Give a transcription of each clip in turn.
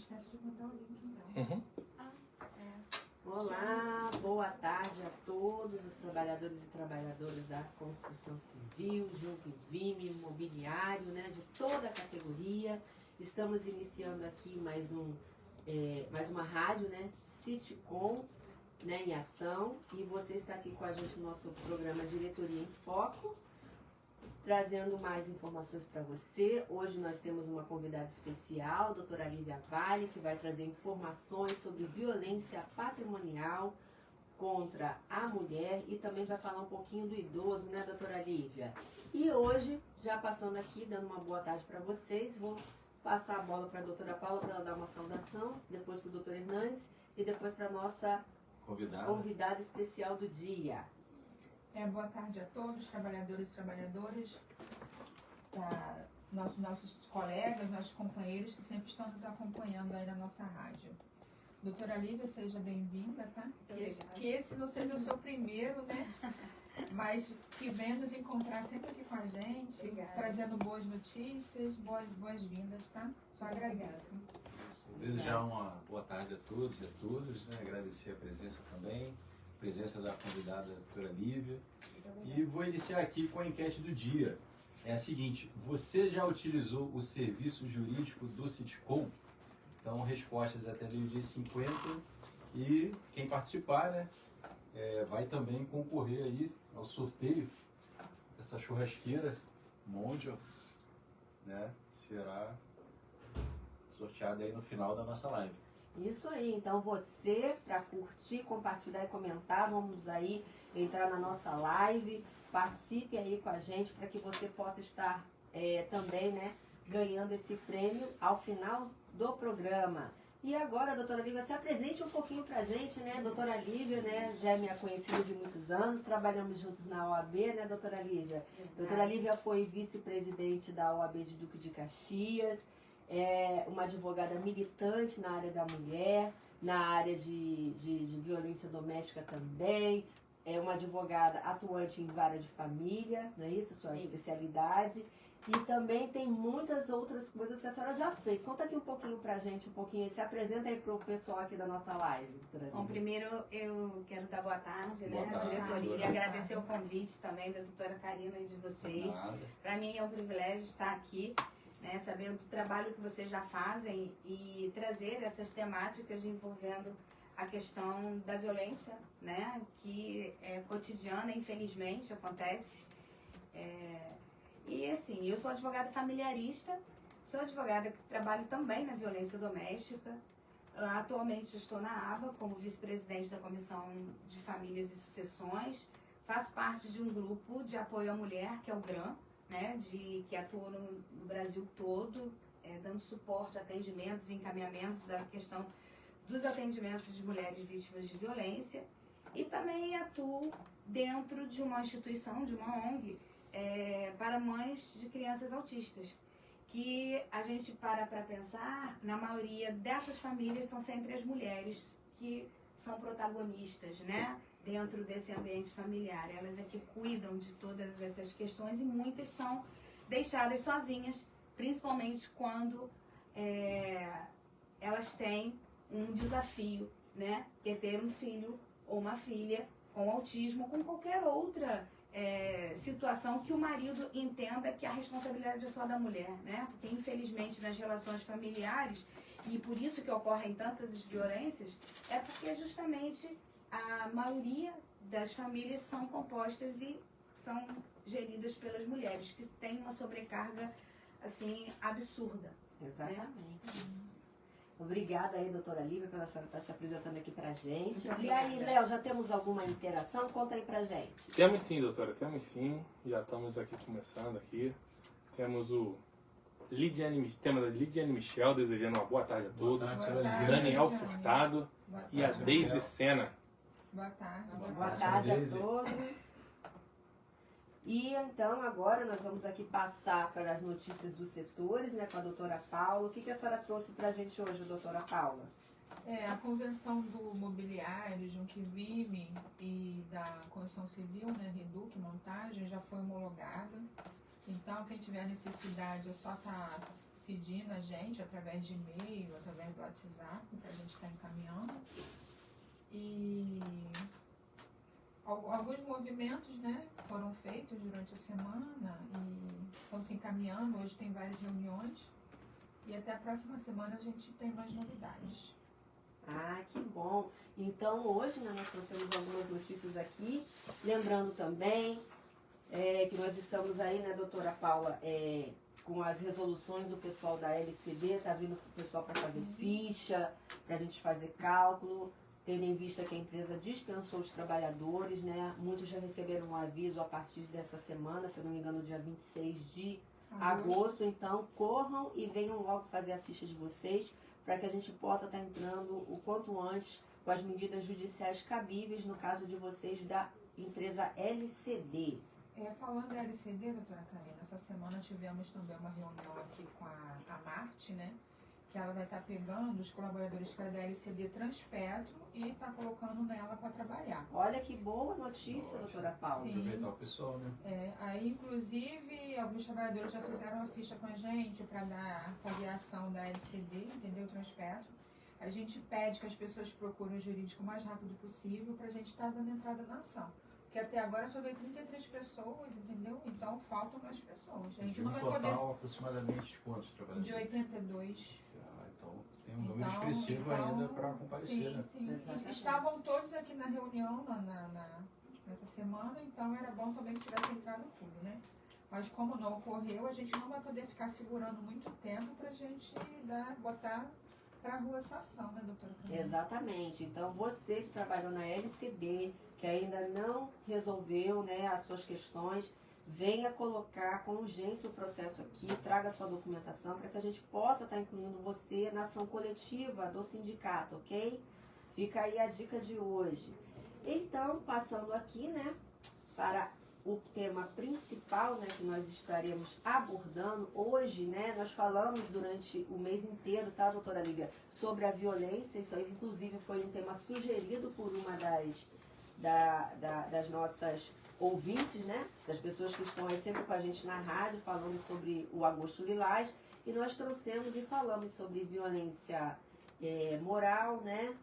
Esquece de botar o link então. Olá, boa tarde a todos os trabalhadores e trabalhadoras da construção civil, Junco Vime, imobiliário, né, de toda a categoria. Estamos iniciando aqui mais uma rádio, né, Citicom, né, em ação, e você está aqui com a gente no nosso programa Diretoria em Foco, trazendo mais informações para você. Hoje nós temos uma convidada especial, a doutora Lívia Vale, que vai trazer informações sobre violência patrimonial contra a mulher e também vai falar um pouquinho do idoso, né, doutora Lívia? E hoje, já passando aqui, dando uma boa tarde para vocês, vou passar a bola para a doutora Paula para ela dar uma saudação, depois para o doutor Hernandes e depois para a nossa convidada especial do dia. Boa tarde a todos, trabalhadores e trabalhadoras, nossos colegas, nossos companheiros que sempre estão nos acompanhando aí na nossa rádio. Doutora Lívia, seja bem-vinda, tá? Que esse não seja o seu primeiro, né? Mas que venha nos encontrar sempre aqui com a gente, trazendo boas notícias, boas-vindas, tá? Só agradeço. Desejar uma boa tarde a todos e a todas, né? Agradecer a presença também, a presença da convidada, a doutora Lívia. E vou iniciar aqui com a enquete do dia. É a seguinte: você já utilizou o serviço jurídico do Citicom? Então, respostas até meio-dia 50. E quem participar, né, vai também concorrer aí ao sorteio dessa churrasqueira Mondial, né? Será sorteada aí no final da nossa live. Isso aí, então você, para curtir, compartilhar e comentar, vamos aí entrar na nossa live, participe aí com a gente para que você possa estar também, né, ganhando esse prêmio ao final do programa. E agora, doutora Lívia, se apresente um pouquinho pra gente, né? Doutora Lívia, né, já é minha conhecida de muitos anos, trabalhamos juntos na OAB, né, doutora Lívia? Doutora Lívia foi vice-presidente da OAB de Duque de Caxias, é uma advogada militante na área da mulher, na área de violência doméstica também, é uma advogada atuante em vara de família, não é isso? Sua especialidade. E também tem muitas outras coisas que a senhora já fez. Conta aqui um pouquinho pra gente, se apresenta aí pro pessoal aqui da nossa live. Bom, primeiro eu quero dar boa tarde, né, à diretoria, e agradecer o convite também da doutora Karina e de vocês. Para mim é um privilégio estar aqui, né, sabendo do trabalho que vocês já fazem e trazer essas temáticas envolvendo a questão da violência, né, que é cotidiana, infelizmente acontece. E assim, eu sou advogada familiarista, sou advogada que trabalho também na violência doméstica. Atualmente estou na ABA como vice-presidente da Comissão de Famílias e Sucessões. Faço parte de um grupo de apoio à mulher, que é o GRAM, né, que atua no Brasil todo, dando suporte, atendimentos e encaminhamentos à questão dos atendimentos de mulheres vítimas de violência. E também atuo dentro de uma instituição, de uma ONG, para mães de crianças autistas, que a gente para pensar, na maioria dessas famílias são sempre as mulheres que são protagonistas, né, dentro desse ambiente familiar. Elas é que cuidam de todas essas questões e muitas são deixadas sozinhas, principalmente quando elas têm um desafio, né, que é ter um filho ou uma filha com autismo, com qualquer outra situação que o marido entenda que a responsabilidade é só da mulher, né? Porque infelizmente nas relações familiares, e por isso que ocorrem tantas violências, é porque justamente a maioria das famílias são compostas e são geridas pelas mulheres, que têm uma sobrecarga assim absurda. Exatamente. Né? Obrigada aí, doutora Lívia, pela senhora estar se apresentando aqui pra gente. Muito e aí, Léo, já temos alguma interação? Conta aí pra gente. Temos sim, doutora, temos sim. Já estamos aqui começando aqui. Temos o tema da Lidiane Michel, desejando uma boa tarde a todos. Boa tarde, Daniel Furtado e a Deise Sena. Boa tarde. Boa tarde a todos. E então agora nós vamos aqui passar para as notícias dos setores, né, com a doutora Paula. O que a senhora trouxe para a gente hoje, doutora Paula? A convenção do mobiliário, Junquivime e da Convenção Civil, né, Reduc, montagem, já foi homologada. Então, quem tiver necessidade é só estar pedindo a gente através de e-mail, através do WhatsApp, para a gente estar encaminhando. E alguns movimentos, né, foram feitos durante a semana e estão se encaminhando. Hoje tem várias reuniões e até a próxima semana a gente tem mais novidades. Ah, que bom. Então, hoje, né, nós trouxemos algumas notícias aqui. Lembrando também que nós estamos aí, né, doutora Paula, com as resoluções do pessoal da LCD, está vindo o pessoal para fazer ficha, para a gente fazer cálculo, tendo em vista que a empresa dispensou os trabalhadores, né? Muitos já receberam um aviso a partir dessa semana, se não me engano, dia 26 de agosto. Então, corram e venham logo fazer a ficha de vocês, para que a gente possa estar entrando o quanto antes com as medidas judiciais cabíveis, no caso de vocês da empresa LCD. Falando da LCD, doutora Karina, essa semana tivemos também uma reunião aqui com a Marte, né? Que ela vai estar pegando os colaboradores que era da LCD Transpetro e está colocando nela para trabalhar. Olha que boa notícia, doutora Paula. Sim. Aproveitar o pessoal, né? Aí, inclusive, alguns trabalhadores já fizeram a ficha com a gente para fazer a ação da LCD, entendeu? Transpetro. A gente pede que as pessoas procurem o jurídico o mais rápido possível para a gente estar dando entrada na ação. Porque até agora só veio 33 pessoas, entendeu? Então faltam mais pessoas. A gente não vai poder. Total, aproximadamente quantos trabalhadores? De 82. Então tem um número expressivo ainda para comparecer, né? Sim. Exatamente. Estavam todos aqui na reunião nessa semana, então era bom também que tivesse entrado tudo, né? Mas como não ocorreu, a gente não vai poder ficar segurando muito tempo para a gente botar para a rua essa ação, né, doutora Camila? Exatamente. Então, você que trabalhou na LCD, que ainda não resolveu, né, as suas questões, venha colocar com urgência o processo aqui, traga sua documentação para que a gente possa estar incluindo você na ação coletiva do sindicato, ok? Fica aí a dica de hoje. Então, passando aqui, né, para o tema principal, né, que nós estaremos abordando hoje, né, nós falamos durante o mês inteiro, tá, doutora Lívia, sobre a violência. Isso aí, inclusive, foi um tema sugerido por uma das nossas ouvintes, né, das pessoas que estão aí sempre com a gente na rádio, falando sobre o Agosto Lilás, e nós trouxemos e falamos sobre violência moral, né,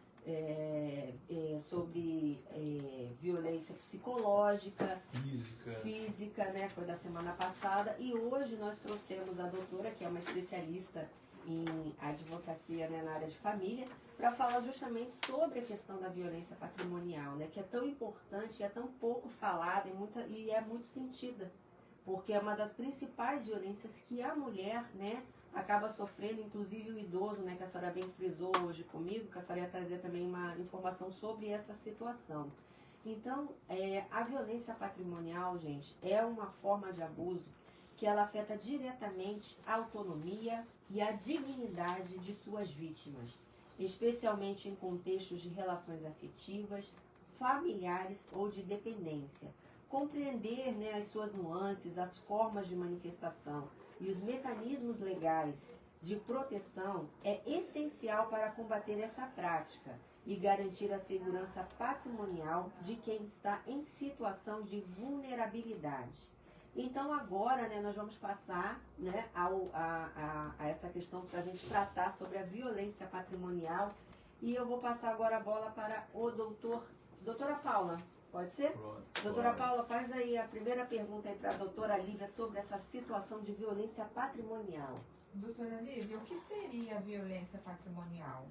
sobre violência psicológica, física, né, foi da semana passada, e hoje nós trouxemos a doutora, que é uma especialista em advocacia, né, na área de família, para falar justamente sobre a questão da violência patrimonial, né, que é tão importante e é tão pouco falada e é muito sentida, porque é uma das principais violências que a mulher, né, acaba sofrendo, inclusive o idoso, né, que a senhora bem frisou hoje comigo, que a senhora ia trazer também uma informação sobre essa situação. Então, a violência patrimonial, gente, é uma forma de abuso que ela afeta diretamente a autonomia e a dignidade de suas vítimas, especialmente em contextos de relações afetivas, familiares ou de dependência. Compreender, né, as suas nuances, as formas de manifestação e os mecanismos legais de proteção é essencial para combater essa prática e garantir a segurança patrimonial de quem está em situação de vulnerabilidade. Então agora, né, nós vamos passar, né, a essa questão para a gente tratar sobre a violência patrimonial, e eu vou passar agora a bola para o doutora Paula. Pode ser? Pronto. Doutora Paula, faz aí a primeira pergunta aí para a doutora Lívia sobre essa situação de violência patrimonial. Doutora Lívia, o que seria a violência patrimonial?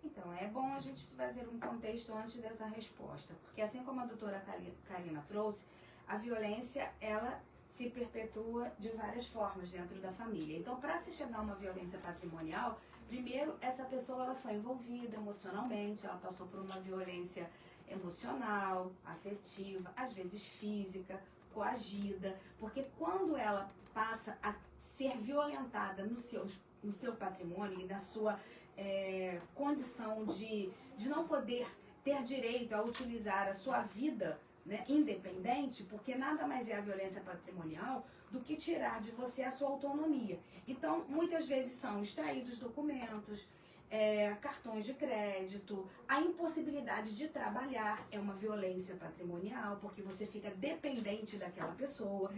Então, é bom a gente fazer um contexto antes dessa resposta, porque assim como a doutora Karina trouxe, a violência, ela se perpetua de várias formas dentro da família. Então, para se chegar a uma violência patrimonial, primeiro, essa pessoa ela foi envolvida emocionalmente, ela passou por uma violência emocional, afetiva, às vezes física, coagida, porque quando ela passa a ser violentada no seu patrimônio e na sua condição de não poder ter direito a utilizar a sua vida, né, independente, porque nada mais é a violência patrimonial do que tirar de você a sua autonomia. Então, muitas vezes são extraídos documentos, cartões de crédito, a impossibilidade de trabalhar é uma violência patrimonial, porque você fica dependente daquela pessoa,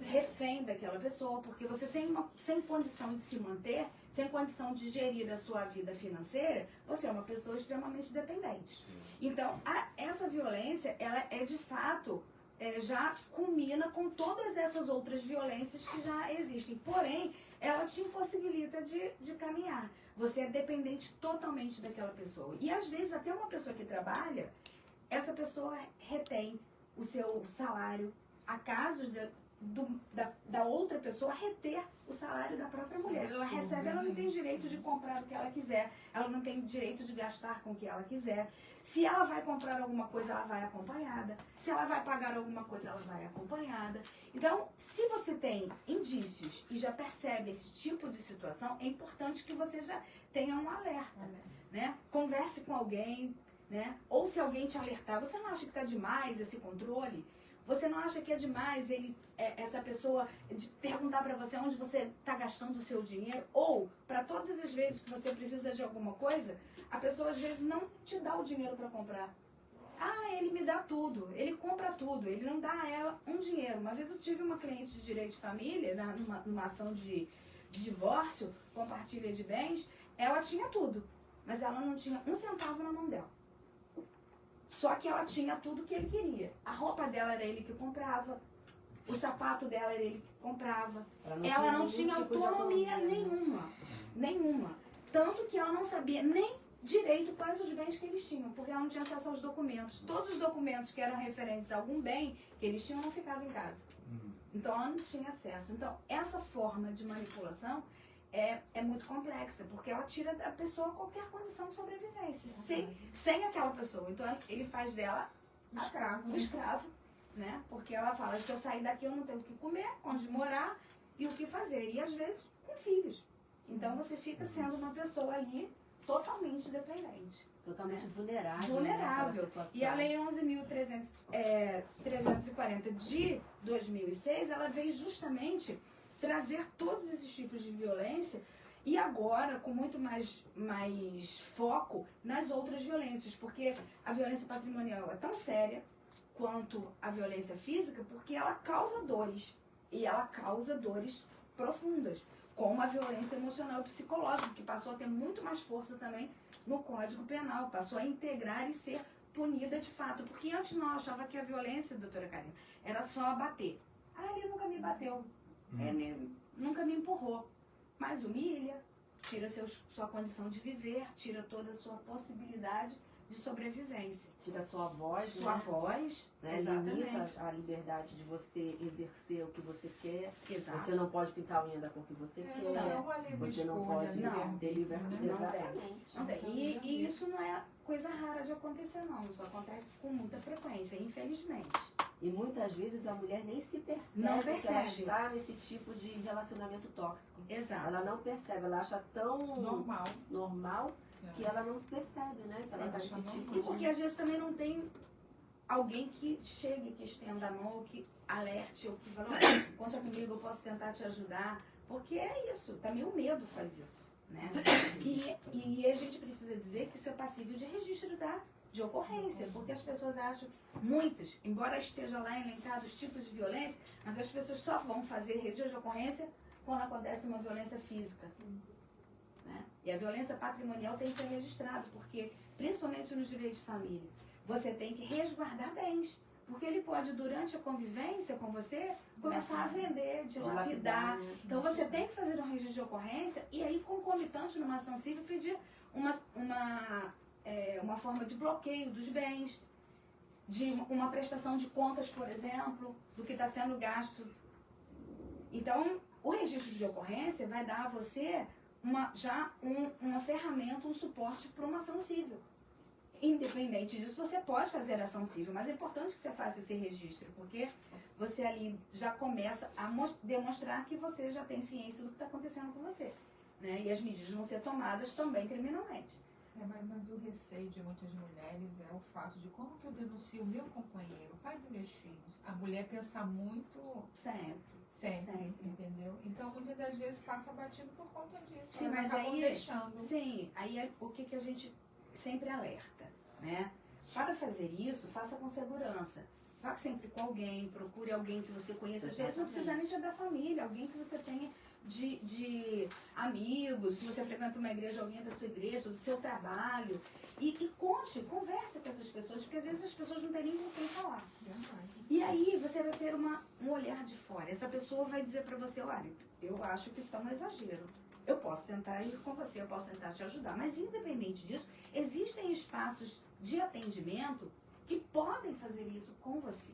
refém daquela pessoa, porque você sem condição de se manter, sem condição de gerir a sua vida financeira, você é uma pessoa extremamente dependente. Então, essa violência, ela é de fato, já culmina com todas essas outras violências que já existem. Porém, ela te impossibilita de caminhar. Você é dependente totalmente daquela pessoa. E às vezes até uma pessoa que trabalha, essa pessoa retém o seu salário. Há casos da outra pessoa reter o salário da própria mulher. Ela recebe, ela não tem direito de comprar o que ela quiser, ela não tem direito de gastar com o que ela quiser. Se ela vai comprar alguma coisa, ela vai acompanhada. Se ela vai pagar alguma coisa, ela vai acompanhada. Então, se você tem indícios e já percebe esse tipo de situação, é importante que você já tenha um alerta, né? Converse com alguém, né? Ou se alguém te alertar, você não acha que está demais esse controle? Você não acha que é demais essa pessoa de perguntar para você onde você está gastando o seu dinheiro? Ou, para todas as vezes que você precisa de alguma coisa, a pessoa às vezes não te dá o dinheiro para comprar. Ah, ele me dá tudo, ele compra tudo, ele não dá a ela um dinheiro. Uma vez eu tive uma cliente de direito de família, numa ação de divórcio, compartilha de bens, ela tinha tudo, mas ela não tinha um centavo na mão dela. Só que ela tinha tudo que ele queria. A roupa dela era ele que comprava, o sapato dela era ele que comprava. Ela não tinha autonomia nenhuma. Tanto que ela não sabia nem direito quais os bens que eles tinham, porque ela não tinha acesso aos documentos. Todos os documentos que eram referentes a algum bem que eles tinham não ficavam em casa. Então ela não tinha acesso. Então essa forma de manipulação é muito complexa, porque ela tira da pessoa qualquer condição de sobrevivência, sem aquela pessoa. Então ele faz dela escravo, né? Porque ela fala, se eu sair daqui eu não tenho o que comer, onde morar e o que fazer. E às vezes com filhos. Então você fica sendo uma pessoa ali totalmente dependente. Totalmente vulnerável. Vulnerável. E a Lei 11.340 de 2006, ela veio justamente trazer todos esses tipos de violência e agora com muito mais foco nas outras violências, porque a violência patrimonial é tão séria quanto a violência física, porque ela causa dores, e ela causa dores profundas, como a violência emocional e psicológica, que passou a ter muito mais força também no Código Penal, passou a integrar e ser punida de fato, porque antes nós achava que a violência, doutora Karina, era só bater. Ah, ele nunca me bateu. Ele nunca me empurrou, mas humilha, tira sua condição de viver, tira toda a sua possibilidade de sobrevivência. Tira sua voz, né? Exatamente. Limita a liberdade de você exercer o que você quer. Exato. Você não pode pintar a unha da cor que você quer. Você não pode ter liberdade. Exatamente. E isso não é coisa rara de acontecer, não. Isso acontece com muita frequência, infelizmente. E muitas vezes a mulher nem se percebe, não que ela percebe. está nesse tipo de relacionamento tóxico. Exato. Ela não percebe, ela acha tão normal que ela não se percebe, né? Que ela tá nesse tipo E porque às vezes também não tem alguém que chegue, que estenda a mão, ou que alerte, ou que fala, conta comigo, eu posso tentar te ajudar. Porque é isso, também o medo faz isso, né? E a gente precisa dizer que isso é passível de registro de ocorrência, porque as pessoas acham, muitas, embora esteja lá elencado os tipos de violência, mas as pessoas só vão fazer registro de ocorrência quando acontece uma violência física. Né? E a violência patrimonial tem que ser registrada, porque, principalmente no direito de família, você tem que resguardar bens, porque ele pode, durante a convivência com você, começar a vender, dilapidar. Então você tem que fazer um registro de ocorrência e aí, concomitante numa ação civil, pedir uma forma de bloqueio dos bens, de uma prestação de contas, por exemplo, do que está sendo gasto. Então, o registro de ocorrência vai dar a você uma ferramenta, um suporte para uma ação civil. Independente disso, você pode fazer ação civil, mas é importante que você faça esse registro, porque você ali já começa a demonstrar que você já tem ciência do que está acontecendo com você. Né? E as medidas vão ser tomadas também criminalmente. Mas o receio de muitas mulheres é o fato de como que eu denuncio o meu companheiro, o pai dos meus filhos. A mulher pensa muito... Sempre. Sempre, entendeu? Então, muitas das vezes passa batido por conta disso. Sim, Elas mas acabam aí, deixando. sim, aí é o que a gente sempre alerta, né? Para fazer isso, faça com segurança. Vá sempre com alguém, procure alguém que você conheça. Às vezes não precisa nem ser da família, alguém que você tenha de amigos, se você frequenta uma igreja, alguém da sua igreja, do seu trabalho. E converse com essas pessoas, porque às vezes as pessoas não têm nem com quem falar. Verdade. E aí você vai ter um olhar de fora. Essa pessoa vai dizer para você, olha, eu acho que está um exagero. Eu posso tentar ir com você, eu posso tentar te ajudar. Mas independente disso, existem espaços de atendimento que podem fazer isso com você,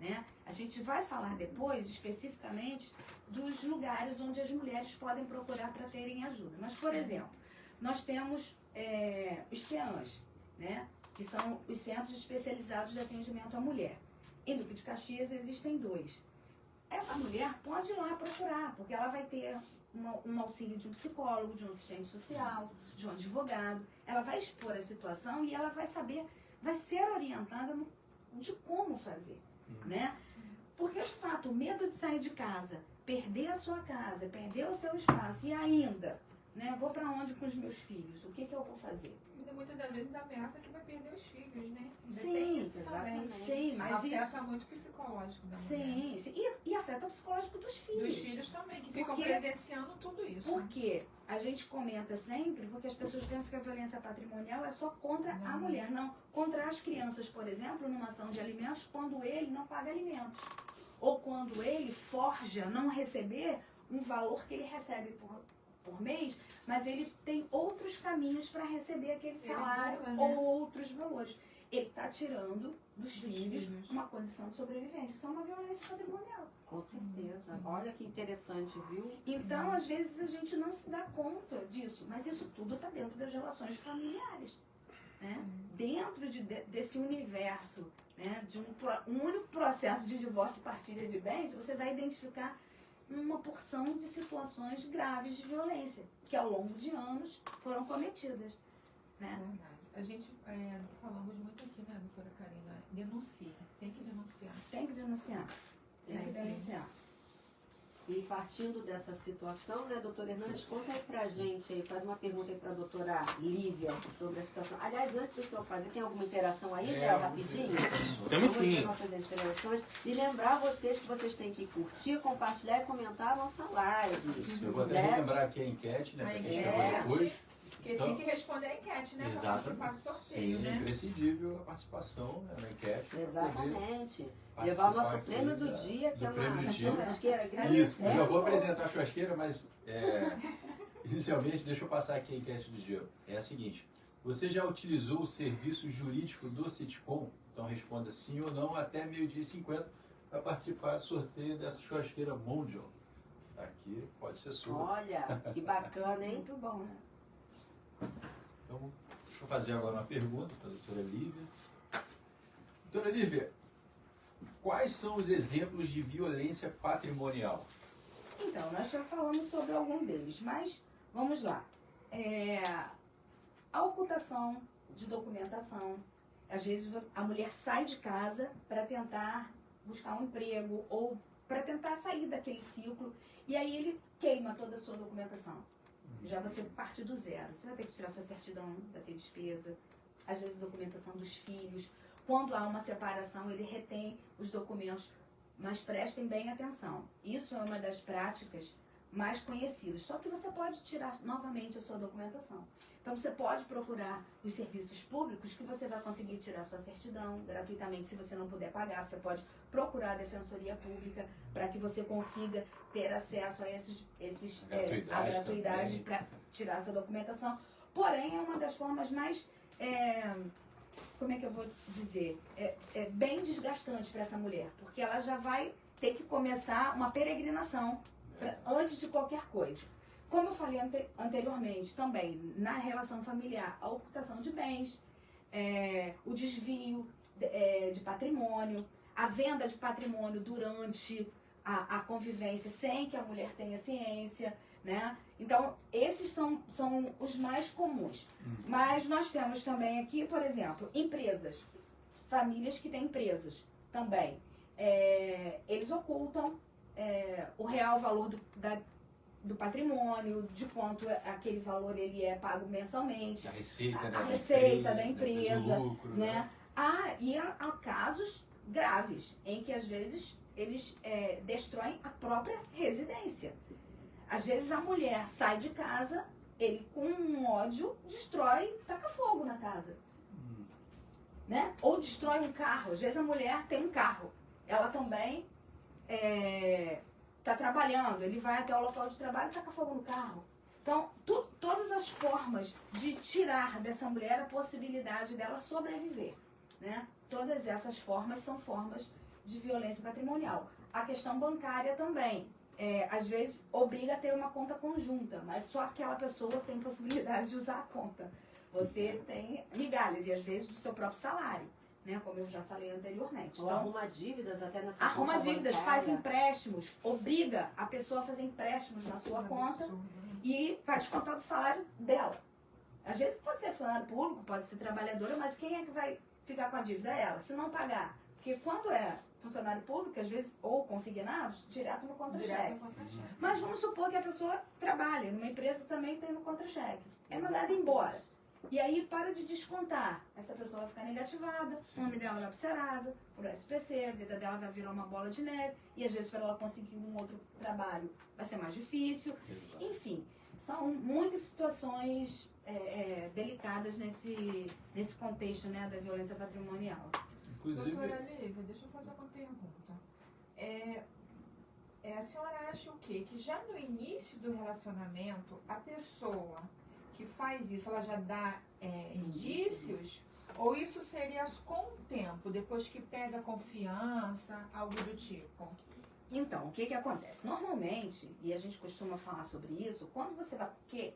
né? A gente vai falar depois, especificamente, dos lugares onde as mulheres podem procurar para terem ajuda. Mas, por exemplo, nós temos os CEANs, né? Que são os Centros Especializados de Atendimento à Mulher. Em Duque de Caxias existem 2. Essa mulher pode ir lá procurar, porque ela vai ter um auxílio de um psicólogo, de um assistente social, de um advogado. Ela vai expor a situação e ela vai saber, vai ser orientada de como fazer, né? Porque, de fato, o medo de sair de casa, perder a sua casa, perder o seu espaço e ainda, né, vou para onde com os meus filhos? O que eu vou fazer? E muitas das vezes ainda ameaça que vai perder os filhos, né? Ainda Sim, tem isso também. sim, mas afeta isso... muito o psicológico da mulher. Sim. E afeta o psicológico dos filhos. Dos filhos também, que ficam Porque- presenciando tudo isso. Porque a gente comenta sempre, porque as pessoas pensam que a violência patrimonial é só contra a Não. mulher. Não, contra as crianças, por exemplo, numa ação de alimentos, quando ele não paga alimentos. Ou quando ele forja não receber um valor que ele recebe por mês, mas ele tem outros caminhos para receber aquele Ele salário empurra, né? ou outros valores. Ele está tirando dos filhos uma condição de sobrevivência. Isso é uma violência patrimonial. Com certeza. Olha que interessante, viu? Então, às vezes, a gente não se dá conta disso, mas isso tudo está dentro das relações familiares. Né? Dentro desse universo, né, de um único processo de divórcio e partilha de bens, você vai identificar uma porção de situações graves de violência, que ao longo de anos foram cometidas. Né? Verdade. A gente falamos muito aqui, né, doutora Karina? Denuncie. Tem que denunciar. Tem que denunciar. Tem que Sempre. denunciar. E partindo dessa situação, né, doutora Hernandes, conta aí pra gente, aí, faz uma pergunta aí pra doutora Lívia sobre a situação. Aliás, antes do senhor fazer, tem alguma interação aí, Léo, rapidinho? Temos Vamos ver sim. nossas interações. E lembrar vocês que vocês têm que curtir, compartilhar e comentar a nossa live. Eu vou até Né? relembrar aqui a enquete, né? A Para quem enquete. chegou depois. Porque Então, tem que responder a enquete, né? Para participar do sorteio, sim, né? imprescindível a participação, né, na enquete. pra poder Exatamente. participar Levar o nosso aqui prêmio do da- dia, que é do prêmio uma do dia. churrasqueira grande. Isso, eu já vou apresentar a churrasqueira, mas inicialmente deixa eu passar aqui a enquete do dia. É a seguinte: você já utilizou o serviço jurídico do Sitcom? Então responda sim ou não até 12h50 para participar do sorteio dessa churrasqueira Mondial. Aqui pode ser sua. Olha, que bacana, hein? Muito bom, né? Então, deixa eu fazer agora uma pergunta para a doutora Lívia. Doutora Lívia, quais são os exemplos de violência patrimonial? Então, nós já falamos sobre algum deles, mas vamos lá. A ocultação de documentação. Às vezes a mulher sai de casa para tentar buscar um emprego ou para tentar sair daquele ciclo e aí ele queima toda a sua documentação. Já você parte do zero. Você vai ter que tirar sua certidão, vai ter despesa, às vezes documentação dos filhos. Quando há uma separação, ele retém os documentos, mas prestem bem atenção. Isso é uma das práticas mais conhecidas. Só que você pode tirar novamente a sua documentação. Então você pode procurar os serviços públicos que você vai conseguir tirar sua certidão gratuitamente. Se você não puder pagar, você pode procurar a Defensoria Pública para que você consiga ter acesso a a gratuidade também. para tirar essa documentação. Porém, é uma das formas mais, como é que eu vou dizer, bem desgastante para essa mulher, porque ela já vai ter que começar uma peregrinação antes de qualquer coisa. Como eu falei anteriormente, também na relação familiar, a ocultação de bens, o desvio de patrimônio, a venda de patrimônio durante a convivência sem que a mulher tenha ciência, né? Então, esses são os mais comuns. Mas nós temos também aqui, por exemplo, empresas, famílias que têm empresas também. Eles ocultam o real valor do patrimônio, de quanto aquele valor ele é pago mensalmente, A receita, né, a receita da do empresa, lucro, né? E há casos graves em que às vezes eles destroem a própria residência. Às vezes a mulher sai de casa, ele com um ódio destrói, taca fogo na casa. Né? Ou destrói um carro. Às vezes a mulher tem um carro. Ela também está trabalhando. Ele vai até o local de trabalho e taca fogo no carro. Então, todas as formas de tirar dessa mulher a possibilidade dela sobreviver. Né? Todas essas formas são formas de violência patrimonial. A questão bancária também. Às vezes obriga a ter uma conta conjunta, mas só aquela pessoa tem possibilidade de usar a conta. Você tem migalhas, e às vezes do seu próprio salário, né? Como eu já falei anteriormente. Ou Então, arruma dívidas até nessa arruma conta dívidas, bancária. faz empréstimos, obriga a pessoa a fazer empréstimos na sua conta e vai descontar do salário dela. Às vezes pode ser funcionário público, pode ser trabalhadora, mas quem é que vai ficar com a dívida? É ela. Se não pagar, porque quando é funcionário público, às vezes, ou consignados, direto no contra-cheque. Mas vamos supor que a pessoa trabalha numa empresa, também tem no contra-cheque. É mandada embora. E aí para de descontar. Essa pessoa vai ficar negativada, o nome dela vai pro Serasa, pro SPC, a vida dela vai virar uma bola de neve, e às vezes para ela conseguir um outro trabalho vai ser mais difícil. Exato. Enfim, são muitas situações delicadas nesse contexto, né, da violência patrimonial. Inclusive, Doutora Lívia, deixa eu fazer uma pergunta. A senhora acha o quê? Que já no início do relacionamento, a pessoa que faz isso, ela já dá indícios? Ou isso seria com o tempo, depois que pega confiança, algo do tipo? Então, o que acontece? Normalmente, e a gente costuma falar sobre isso, quando você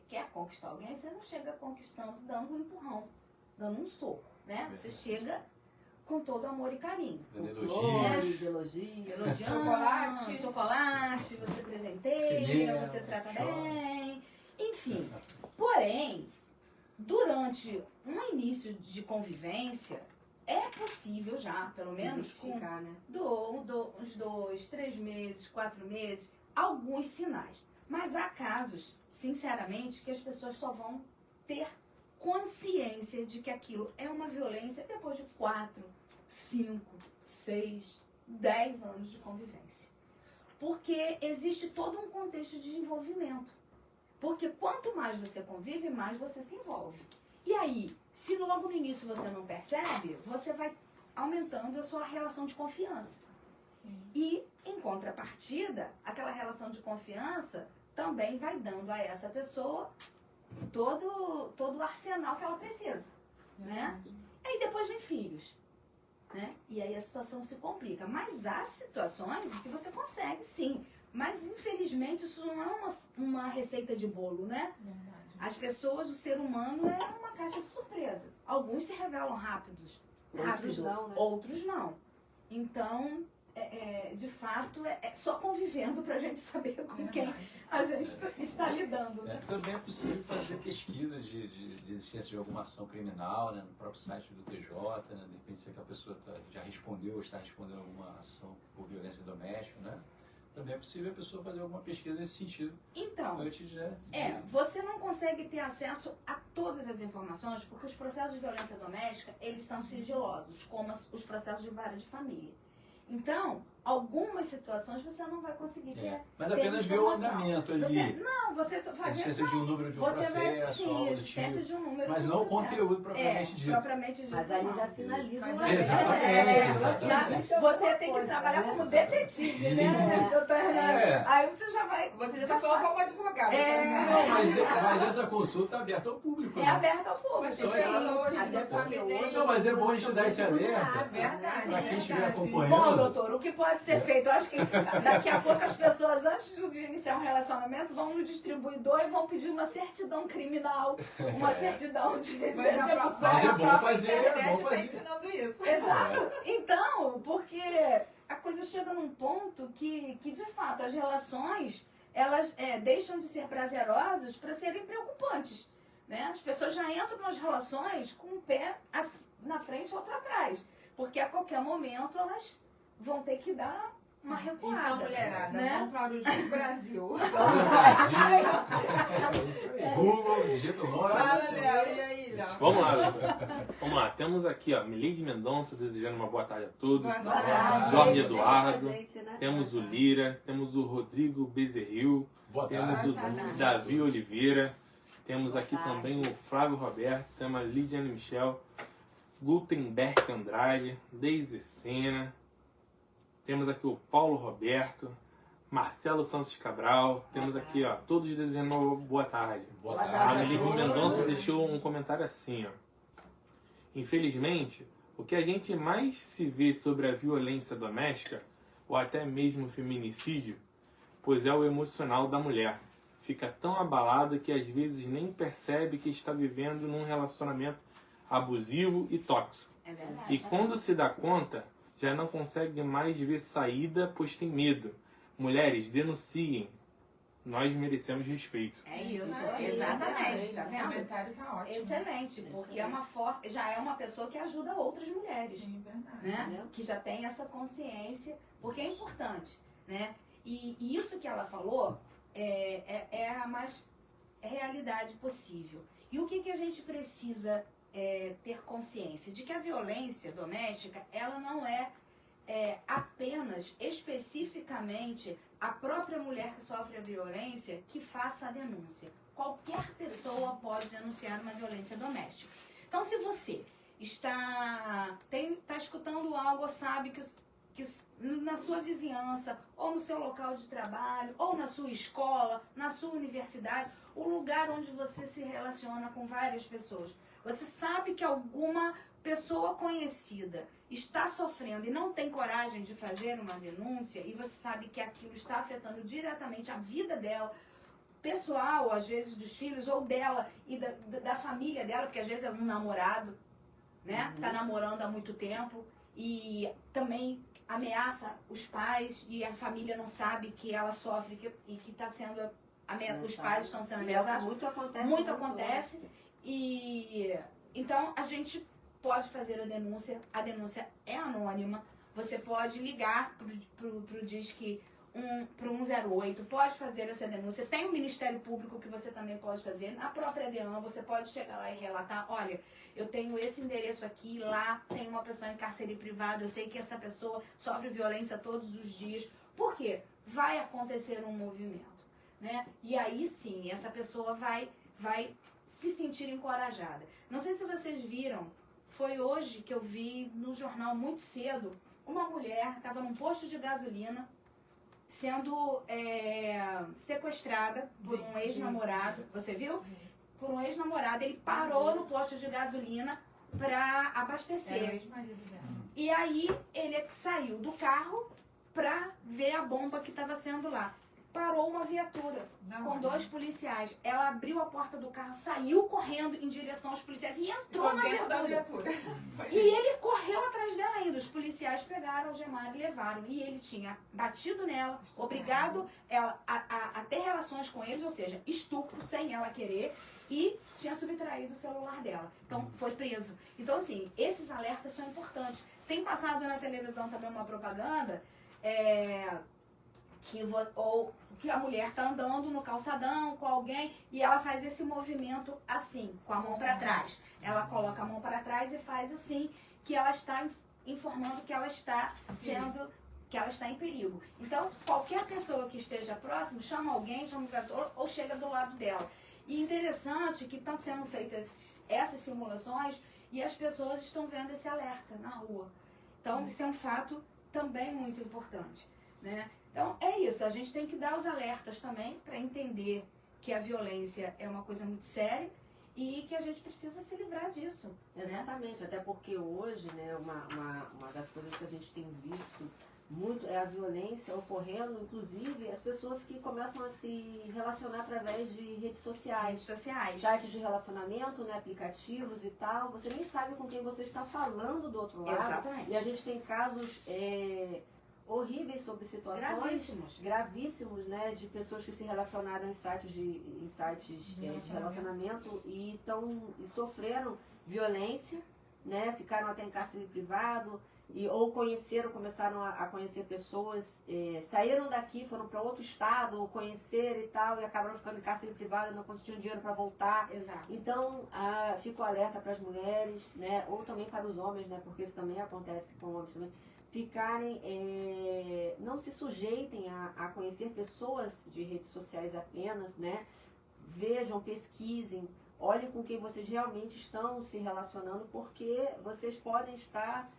quer conquistar alguém, você não chega conquistando dando um empurrão, dando um soco, né? Você chega com todo amor e carinho. dando Flores, elogios. elogios. Chocolate, você presenteia, Semeia, você trata chora. bem, enfim. Porém, durante um início de convivência, é possível já, pelo menos com Identificar, né? uns 2, 3 meses, 4 meses, alguns sinais. Mas há casos, sinceramente, que as pessoas só vão ter consciência de que aquilo é uma violência depois de 4, 5, 6, 10 anos de convivência. Porque existe todo um contexto de envolvimento. Porque quanto mais você convive, mais você se envolve. E aí, se logo no início você não percebe, você vai aumentando a sua relação de confiança. E, em contrapartida, aquela relação de confiança também vai dando a essa pessoa todo o arsenal que ela precisa, né? Aí depois vem filhos, né? E aí a situação se complica. Mas há situações em que você consegue, sim. Mas, infelizmente, isso não é uma receita de bolo, né? Verdade. As pessoas, o ser humano é uma caixa de surpresa. Alguns se revelam rápido, Outros não, né? outros não. Então, de fato, é só convivendo pra gente saber com quem a gente está lidando, né? Também é possível fazer pesquisa de existência de alguma ação criminal, né, no próprio site do TJ, né, de repente se aquela pessoa já respondeu ou está respondendo alguma ação por violência doméstica, né? Também é possível a pessoa fazer alguma pesquisa nesse sentido. Então, Antes de... você não consegue ter acesso a todas as informações, porque os processos de violência doméstica, eles são sigilosos, como os processos de vara de família. Então, algumas situações você não vai conseguir ter. Mas apenas ver o informação. andamento ali. Você só A faz existência de um número de um você vai, processo, sim, algo a do existência tipo. de um número Mas de não o processo. conteúdo propriamente dito. Propriamente dito. Mas aí não. já sinaliza Mas uma aí- Exatamente. Você tem que trabalhar como detetive, né, doutor Renato? Aí você já vai... Você já está falando como advogado. Não, mas essa consulta é aberta ao público. É né? aberta ao público. Mas Só tem ela- pessoas Até que porque hoje Não, mas é bom a gente dar esse alerta. Verdade. Pra quem estiver verdade. acompanhando. Bom, doutor, o que pode ser feito? Eu acho que daqui a pouco as pessoas, antes de iniciar um relacionamento, vão no distribuidor e vão pedir uma certidão criminal, uma certidão de Mas execução. Mas é bom a fazer, internet é bom está fazer. ensinando isso. Exato. Então, porque a coisa chega num ponto que de fato, as relações, elas deixam de ser prazerosas para serem preocupantes. Né? As pessoas já entram nas relações com um pé na frente e outro atrás. Porque a qualquer momento elas vão ter que dar uma Então, recuada. mulherada, né? vamos para o Juiz Brasil. Google, digita o nome. Fala, Léo, e aí, Léo? Vamos lá, pessoal. Vamos lá. Temos aqui, ó, Mileide Mendonça desejando uma boa tarde a todos. Boa Boa tarde. tarde. Jorge Sempre com a Eduardo. gente, né? Temos o Lira. Temos o Rodrigo Bezerril. Boa Temos tarde. o Boa tarde. Davi Oliveira. Temos aqui tarde. também o Flávio Roberto. Temos a Lidiane Michel. Gutenberg Andrade. Deise Sena. Temos aqui o Paulo Roberto. Marcelo Santos Cabral. Temos aqui, ó, todos desejando uma boa tarde. Boa Boa A tarde. tarde. Mileide Mendonça deixou um comentário assim, ó. Infelizmente, o que a gente mais se vê sobre a violência doméstica, ou até mesmo feminicídio, pois é o emocional da mulher. Fica tão abalada que às vezes nem percebe que está vivendo num relacionamento abusivo e tóxico. É verdade. E quando se dá conta, já não consegue mais ver saída, pois tem medo. Mulheres, denunciem. Nós merecemos respeito. É isso, Isso aí, exatamente, tá Esse vendo? comentário tá ótimo. Excelente, porque é uma já é uma pessoa que ajuda outras mulheres, Sim, verdade. né? Entendeu? Que já tem essa consciência, porque é importante, né? E isso que ela falou é a mais realidade possível. E o que a gente precisa ter consciência? De que a violência doméstica, ela não é apenas, especificamente, a própria mulher que sofre a violência que faça a denúncia. Qualquer pessoa pode denunciar uma violência doméstica. Então, se você está escutando algo ou sabe que na sua vizinhança, ou no seu local de trabalho, ou na sua escola, na sua universidade, o lugar onde você se relaciona com várias pessoas, você sabe que alguma pessoa conhecida está sofrendo e não tem coragem de fazer uma denúncia, e você sabe que aquilo está afetando diretamente a vida dela, pessoal, às vezes dos filhos, ou dela e da família dela, porque às vezes é um namorado, né? Tá namorando há muito tempo e também ameaça os pais, e a família não sabe que ela sofre e que está sendo os pais estão sendo ameaçados. Muito acontece. Muito acontece. E então a gente pode fazer a denúncia é anônima, você pode ligar pro Disque pro 108, pode fazer essa denúncia, tem o Ministério Público que você também pode fazer, na própria DEAN você pode chegar lá e relatar, olha, eu tenho esse endereço aqui, lá tem uma pessoa em cárcere privado, eu sei que essa pessoa sofre violência todos os dias, por quê? Vai acontecer um movimento, né? E aí sim, essa pessoa vai se sentir encorajada. Não sei se vocês viram, foi hoje que eu vi no jornal muito cedo, uma mulher estava num posto de gasolina sendo sequestrada por um ex-namorado. Você viu? Por um ex-namorado. Ele parou no posto de gasolina para abastecer. Era o ex-marido dela. E aí ele saiu do carro para ver a bomba que estava sendo lá. Parou uma viatura com 2 policiais. Ela abriu a porta do carro, saiu correndo em direção aos policiais e entrou na dentro da viatura. viatura. E ele correu atrás dela ainda. Os policiais pegaram, algemaram e levaram. E ele tinha batido nela, obrigado ela a ter relações com eles, ou seja, estupro sem ela querer, e tinha subtraído o celular dela. Então, foi preso. Então, assim, esses alertas são importantes. Tem passado na televisão também uma propaganda que a mulher está andando no calçadão com alguém e ela faz esse movimento assim, com a mão para trás. Ela coloca a mão para trás e faz assim, que ela está informando que ela está que ela está em perigo. Então, qualquer pessoa que esteja próximo, chama alguém, chama um cantor ou chega do lado dela. E interessante que estão sendo feitas essas simulações e as pessoas estão vendo esse alerta na rua. Então, isso é um fato também muito importante, né? Então, é isso. A gente tem que dar os alertas também para entender que a violência é uma coisa muito séria e que a gente precisa se livrar disso. Exatamente, até porque hoje, né, uma das coisas que a gente tem visto muito é a violência ocorrendo, inclusive as pessoas que começam a se relacionar através de redes sociais. Redes sociais. Sites de relacionamento, né, aplicativos e tal, você nem sabe com quem você está falando do outro lado. Exatamente. E a gente tem casos horríveis sobre situações gravíssimos, né, de pessoas que se relacionaram em sites de relacionamento e sofreram violência, né, ficaram até em cárcere privado, ou começaram a conhecer pessoas, saíram daqui, foram para outro estado, ou conhecer e tal, e acabaram ficando em cárcere privado, não conseguiam dinheiro para voltar. Exato. Então, fico alerta para as mulheres, né, ou também para os homens, né, porque isso também acontece com homens também, ficarem, não se sujeitem a conhecer pessoas de redes sociais apenas, né, vejam, pesquisem, olhem com quem vocês realmente estão se relacionando, porque vocês podem estar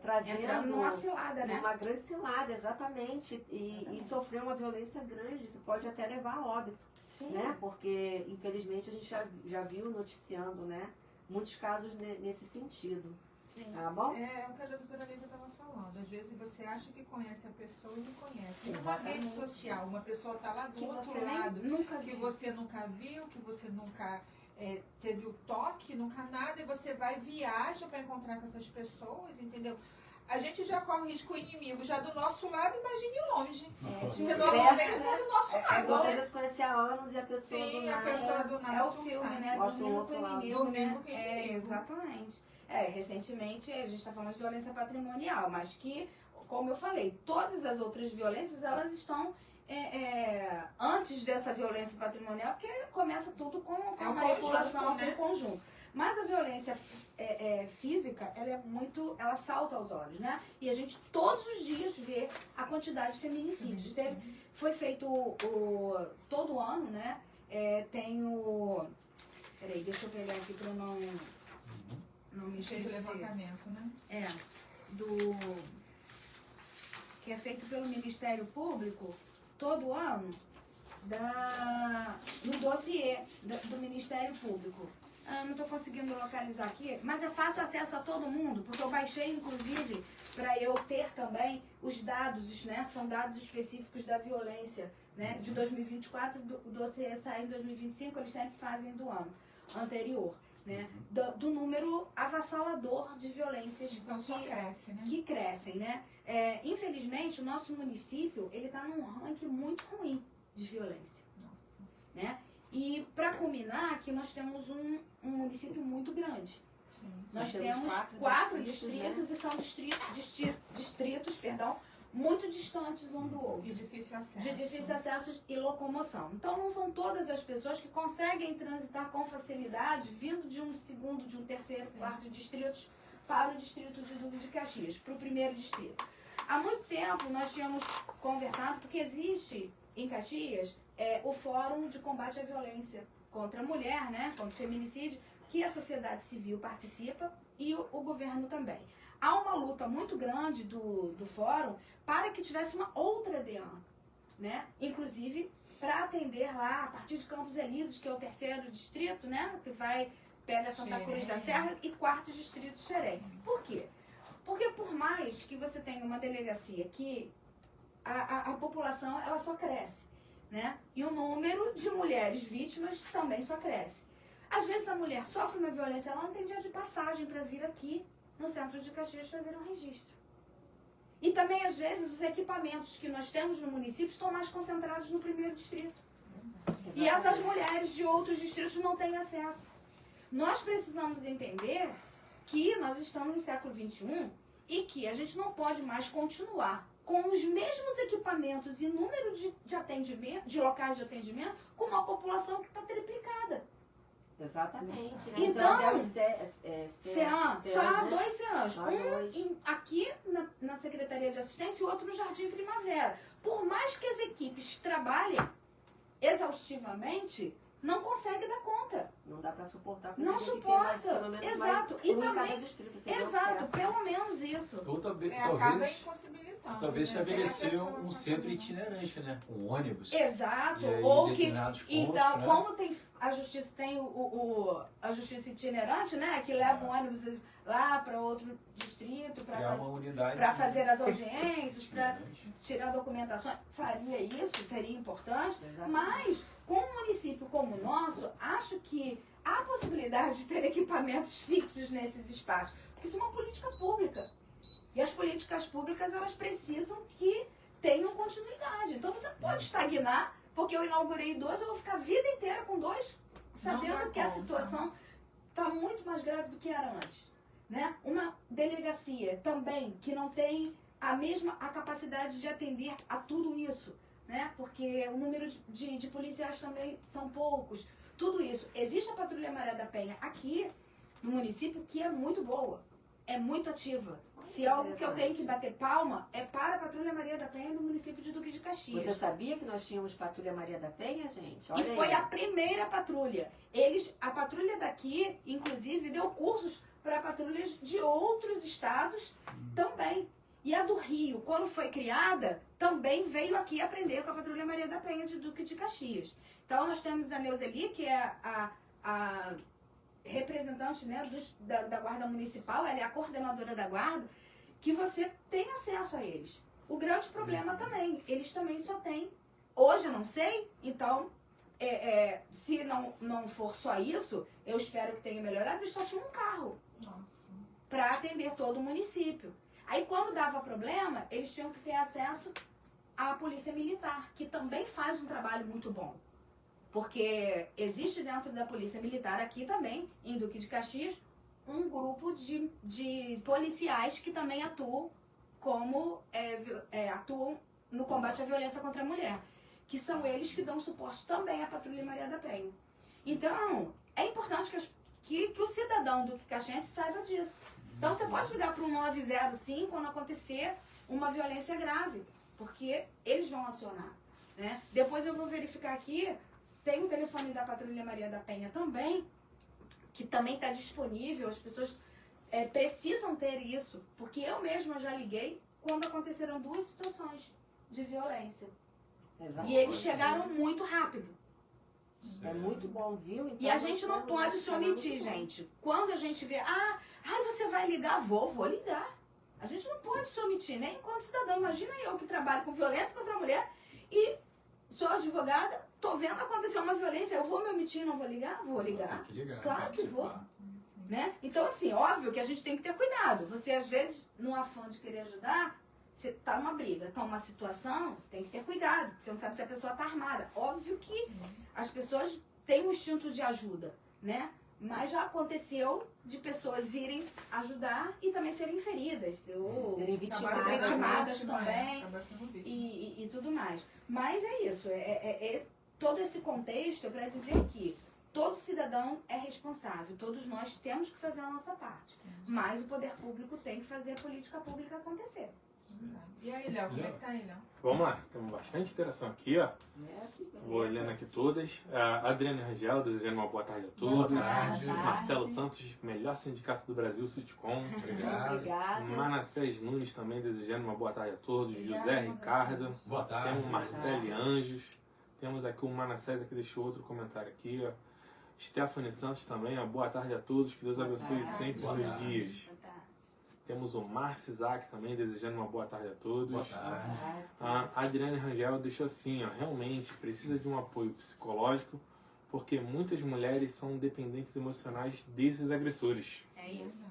trazendo Entrando numa cilada, né? uma grande cilada, exatamente, e sofrer uma violência grande, que pode até levar a óbito, Sim. né? Porque, infelizmente, a gente já viu noticiando, né, muitos casos nesse sentido. Sim. Tá bom? É o que a doutora Lívia estava falando. Às vezes você acha que conhece a pessoa e não conhece. Numa Exatamente. rede social, uma pessoa está lá do Que outro você nem lado, nunca que viu. você nunca viu, que você nunca teve o toque, nunca nada, e você vai viaja para encontrar com essas pessoas, entendeu? A gente já corre risco, o inimigo já do nosso lado, imagine longe. Porque normalmente é do nosso lado, Você né? já se conhece há anos e a pessoa do Sim, a nada. pessoa do nada. É o filme, né? Mostra o Dormindo outro com o lado. inimigo, né? Dormindo com o inimigo. Exatamente. Recentemente a gente está falando de violência patrimonial, mas que, como eu falei, todas as outras violências, elas estão antes dessa violência patrimonial, porque começa tudo com a um manipulação, conjunto, né? com o conjunto. Mas a violência física, ela salta aos olhos, né? E a gente todos os dias vê a quantidade de feminicídios. Foi feito todo ano, né? Tem o... Peraí, deixa eu pegar aqui para eu não me Cheio de esquecer. levantamento, né? Que é feito pelo Ministério Público todo ano, no dossiê do Ministério Público. Não estou conseguindo localizar aqui, mas é fácil acesso a todo mundo, porque eu baixei, inclusive, para eu ter também os dados, né, que são dados específicos da violência, né, de 2024, o dossiê sai em 2025, eles sempre fazem do ano anterior, né, do número avassalador de violências Então só cresce, né? que crescem, né? Infelizmente, o nosso município, ele está num ranking muito ruim de violência, Nossa. né? E para culminar, aqui nós temos um município muito grande. Sim. Nós temos temos distritos, quatro distritos, e são distritos, muito distantes um do outro. E difícil acesso. De difícil acesso e locomoção. Então, não são todas as pessoas que conseguem transitar com facilidade, vindo de um segundo, de um terceiro, quarto distritos para o distrito de Duque de Caxias, para o primeiro distrito. Há muito tempo nós tínhamos conversado, porque existe em Caxias o Fórum de Combate à Violência contra a Mulher, né, contra o feminicídio, que a sociedade civil participa e o governo também. Há uma luta muito grande do fórum para que tivesse uma outra DEAN, né? Inclusive para atender lá, a partir de Campos Elíseos, que é o terceiro distrito, né? Que pega Santa Cruz da Serra, e quarto distrito Xerém. Por quê? Porque por mais que você tenha uma delegacia que a população ela só cresce, né? E o número de mulheres vítimas também só cresce. Às vezes a mulher sofre uma violência, ela não tem dia de passagem para vir aqui no centro de Caxias fazer um registro. E também, às vezes, os equipamentos que nós temos no município estão mais concentrados no primeiro distrito. E essas mulheres de outros distritos não têm acesso. Nós precisamos entender que nós estamos no século XXI e que a gente não pode mais continuar com os mesmos equipamentos e número de atendimento, de locais de atendimento, com uma população que está triplicada. Exatamente. Né? Então, CEAM, só há 2 CEAMs. Só dois. Aqui na Secretaria de Assistência e outro no Jardim Primavera. Por mais que as equipes trabalhem exaustivamente, não consegue dar conta. Não dá para suportar. Não porque tem que ter mais, suporta. pelo menos Exato. mais E um em também- cada distrito. seria o Exato, certo. pelo menos isso. Ou talvez, Acaba impossibilitando. talvez né? estabelecer Se a pessoa um não centro consegue, itinerante, né? Um ônibus. Exato. E aí, Ou em que determinados pontos, então, né? como tem a justiça tem a justiça itinerante, né, que leva o ônibus lá para outro distrito Criar uma unidade. para fazer as audiências, para itinerante. tirar documentações, faria isso, seria importante. Exatamente. Mas, com um município como o nosso, acho que há possibilidade de ter equipamentos fixos nesses espaços. Porque isso é uma política pública. E as políticas públicas, elas precisam que tenham continuidade. Então, você pode estagnar, porque eu inaugurei 2, eu vou ficar a vida inteira com 2, sabendo dá que a conta. situação está muito mais grave do que era antes. né? Uma delegacia também que não tem a capacidade de atender a tudo isso, né? Porque o número de policiais também são poucos. Tudo isso. Existe a Patrulha Maria da Penha aqui no município que é muito boa, é muito ativa. Se algo que eu tenho que bater palma é para a Patrulha Maria da Penha no município de Duque de Caxias. Você sabia que nós tínhamos Patrulha Maria da Penha, gente? E Olha foi aí. a primeira patrulha. A patrulha daqui, inclusive, deu cursos para patrulhas de outros estados também. E a do Rio, quando foi criada, também veio aqui aprender com a Patrulha Maria da Penha de Duque de Caxias. Então, nós temos a Neuzeli, que é a representante, né, da Guarda Municipal, ela é a coordenadora da Guarda, que você tem acesso a eles. O grande problema também, eles também só têm, hoje eu não sei, então, se não for só isso, eu espero que tenha melhorado, eles só tinham um carro para atender todo o município. Aí, quando dava problema, eles tinham que ter acesso à Polícia Militar, que também faz um trabalho muito bom. Porque existe dentro da Polícia Militar aqui também, em Duque de Caxias, um grupo de policiais que também atuam atuam no combate à violência contra a mulher. Que são eles que dão suporte também à Patrulha Maria da Penha. Então, é importante que o cidadão do Caxiense saiba disso. Então, você pode ligar para o 900 sim quando acontecer uma violência grave, porque eles vão acionar, né? Depois eu vou verificar aqui, tem um telefone da Patrulha Maria da Penha também, que também está disponível, as pessoas precisam ter isso, porque eu mesma já liguei quando aconteceram 2 situações de violência. Exatamente. E eles chegaram muito rápido. É muito bom, viu? Então, E a gente não pode se omitir, gente. Quando a gente vê, você vai ligar? Vou ligar. A gente não pode se omitir, nem enquanto cidadão. Imagina eu que trabalho com violência contra a mulher e sou advogada, tô vendo acontecer uma violência, eu vou me omitir, não vou ligar? Vou ligar. Tem que ligar, Claro que vou. participar. Né? Então, assim, óbvio que a gente tem que ter cuidado. Você, às vezes, no afã de querer ajudar, você tá numa briga, tá numa situação, tem que ter cuidado. Porque você não sabe se a pessoa tá armada. Óbvio que as pessoas têm um instinto de ajuda, né? Mas já aconteceu de pessoas irem ajudar e também serem feridas. Serem vitimadas também. Acaba sendo vítima. E tudo mais. Mas é isso. Todo esse contexto é para dizer que todo cidadão é responsável. Todos nós temos que fazer a nossa parte. Mas o poder público tem que fazer a política pública acontecer. E aí, Léo, como é que tá aí, Léo? Vamos lá, temos bastante interação aqui, ó. Vou olhando aqui todas. A Adriana Rangel desejando uma boa tarde a todos. Boa tarde. Marcelo Santos, melhor sindicato do Brasil, Sitcom. Obrigado. Obrigada. Manassés Nunes também desejando uma boa tarde a todos. Obrigada, José Ricardo. Boa tarde. Temos Marcele Anjos. Temos aqui o Manassés que deixou outro comentário aqui, ó. Stephanie Santos também, ó. Boa tarde a todos. Que Deus Boa abençoe tarde. sempre Boa nos tarde. dias. Temos o Márcio Isaac também desejando uma boa tarde a todos. Boa tarde. A Adriane Rangel deixou assim, ó, realmente precisa de um apoio psicológico porque muitas mulheres são dependentes emocionais desses agressores. É isso.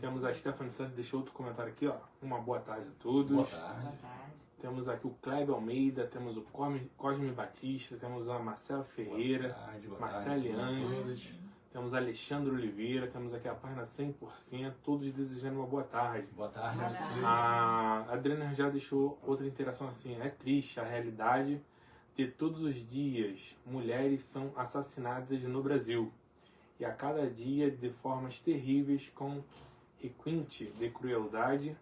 Temos a Stephanie Santos, deixou outro comentário aqui, ó. Uma boa tarde a todos. Boa tarde. Boa tarde. Temos aqui o Kleber Almeida, temos o Cosme Batista, temos a Marcela Ferreira, Boa Marcele tarde. Anjos, temos Alexandre Oliveira, temos aqui a página 100%, todos desejando uma boa tarde. Boa tarde Boa a tarde. vocês. A Adriana já deixou outra interação assim, é triste a realidade de todos os dias mulheres são assassinadas no Brasil e a cada dia de formas terríveis com requinte de crueldade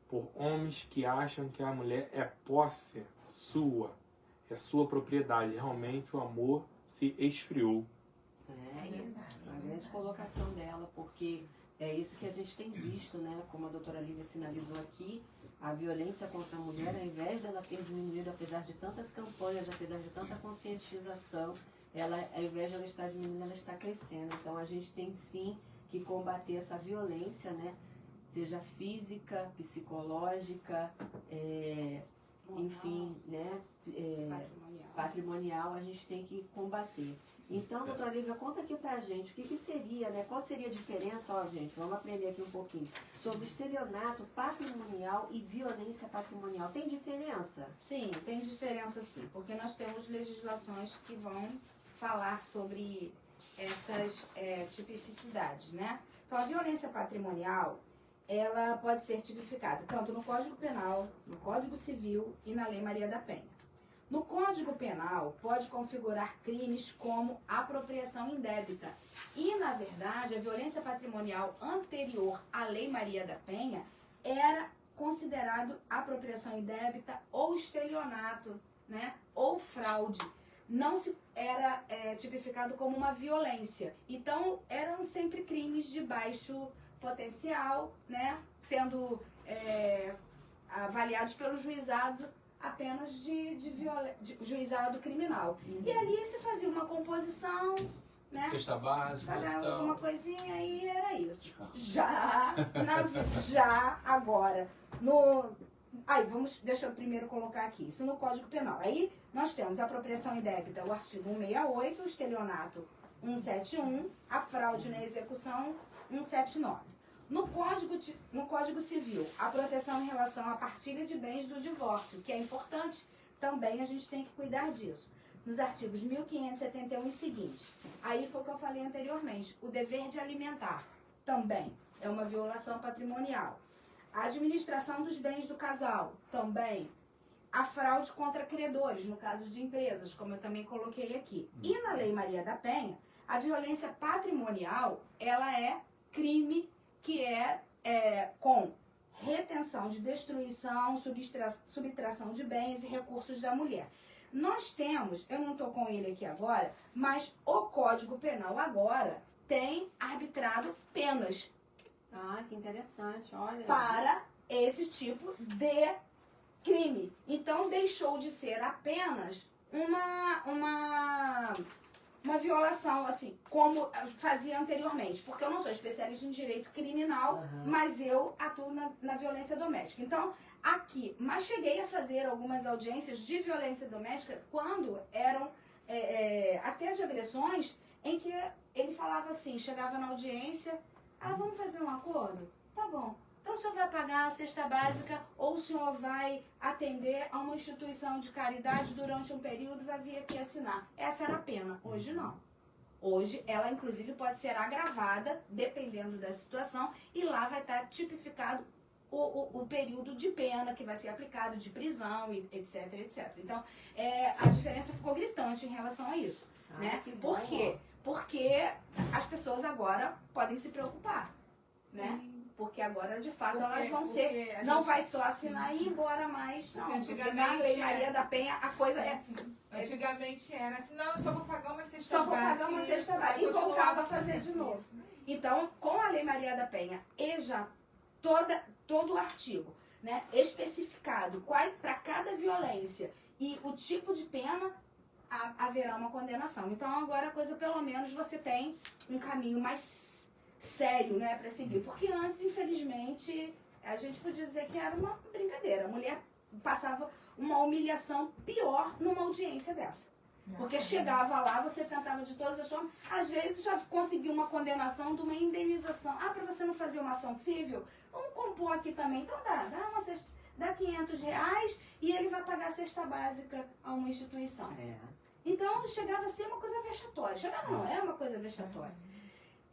por homens que acham que a mulher é posse sua, é sua propriedade. Realmente o amor se esfriou. É isso. Uma grande colocação dela, porque é isso que a gente tem visto, né? Como a doutora Lívia sinalizou aqui, a violência contra a mulher, ao invés dela ter diminuído, apesar de tantas campanhas, apesar de tanta conscientização, ela, ao invés de ela estar diminuindo, ela está crescendo. Então a gente tem sim que combater essa violência, né? Seja física, psicológica, enfim, né? Patrimonial, a gente tem que combater. Então, doutora Lívia, conta aqui pra gente o que seria, né? Qual seria a diferença, ó, gente, vamos aprender aqui um pouquinho, sobre estelionato patrimonial e violência patrimonial. Tem diferença? Sim, tem diferença sim, porque nós temos legislações que vão falar sobre essas tipificidades, né? Então, a violência patrimonial, ela pode ser tipificada tanto no Código Penal, no Código Civil e na Lei Maria da Penha. No Código Penal, pode configurar crimes como apropriação indébita. E, na verdade, a violência patrimonial anterior à Lei Maria da Penha era considerado apropriação indébita ou estelionato, né? Ou fraude. Não se era tipificado como uma violência. Então, eram sempre crimes de baixo potencial, né? Sendo avaliados pelo juizado apenas de juizado criminal. E ali se fazia uma composição, né? Cesta básica, Pagava então. uma coisinha e era isso. Já agora, deixa eu primeiro colocar aqui, isso no Código Penal. Aí nós temos a apropriação indébita, o artigo 168, o estelionato 171, a fraude na execução 179. No Código Civil, a proteção em relação à partilha de bens do divórcio, que é importante, também a gente tem que cuidar disso. Nos artigos 1571 e seguintes. Aí foi o que eu falei anteriormente. O dever de alimentar também é uma violação patrimonial. A administração dos bens do casal também. A fraude contra credores, no caso de empresas, como eu também coloquei aqui. E na Lei Maria da Penha, a violência patrimonial, ela é crime que com retenção de destruição, subtração de bens e recursos da mulher. Nós temos, eu não estou com ele aqui agora, mas o Código Penal agora tem arbitrado penas Ah, que interessante, olha. para esse tipo de crime. Então deixou de ser apenas uma violação, assim, como fazia anteriormente. Porque eu não sou especialista em direito criminal, mas eu atuo na violência doméstica. Então, aqui, mas cheguei a fazer algumas audiências de violência doméstica quando eram até de agressões em que ele falava assim, chegava na audiência, vamos fazer um acordo? Tá bom. Então o senhor vai pagar a cesta básica ou o senhor vai atender a uma instituição de caridade durante um período e vai vir aqui assinar. Essa era a pena. Hoje não. Hoje ela inclusive pode ser agravada, dependendo da situação, e lá vai estar tipificado o período de pena que vai ser aplicado, de prisão, etc, etc. Então, a diferença ficou gritante em relação a isso. Né? Por quê? Porque as pessoas agora podem se preocupar. Né? Porque agora, de fato, elas vão ser... Não vai só assinar e ir embora mais, não. Porque na Lei Maria da Penha, a coisa Antigamente era assim, não, eu só vou pagar uma cesta só vou básica. pagar uma cesta básica. E voltava a fazer de novo. Então, com a Lei Maria da Penha e já todo o artigo, né, especificado para cada violência e o tipo de pena, haverá uma condenação. Então, agora a coisa, pelo menos, você tem um caminho mais sério, né, para seguir. Porque antes, infelizmente, a gente podia dizer que era uma brincadeira. A mulher passava uma humilhação pior numa audiência dessa. Porque chegava lá, você tentava de todas as formas, às vezes já conseguiu uma condenação de uma indenização. Para você não fazer uma ação civil, vamos compor aqui também. Então dá R$500 e ele vai pagar a cesta básica a uma instituição. Então chegava a ser uma coisa vexatória. Chegava não, é uma coisa vexatória.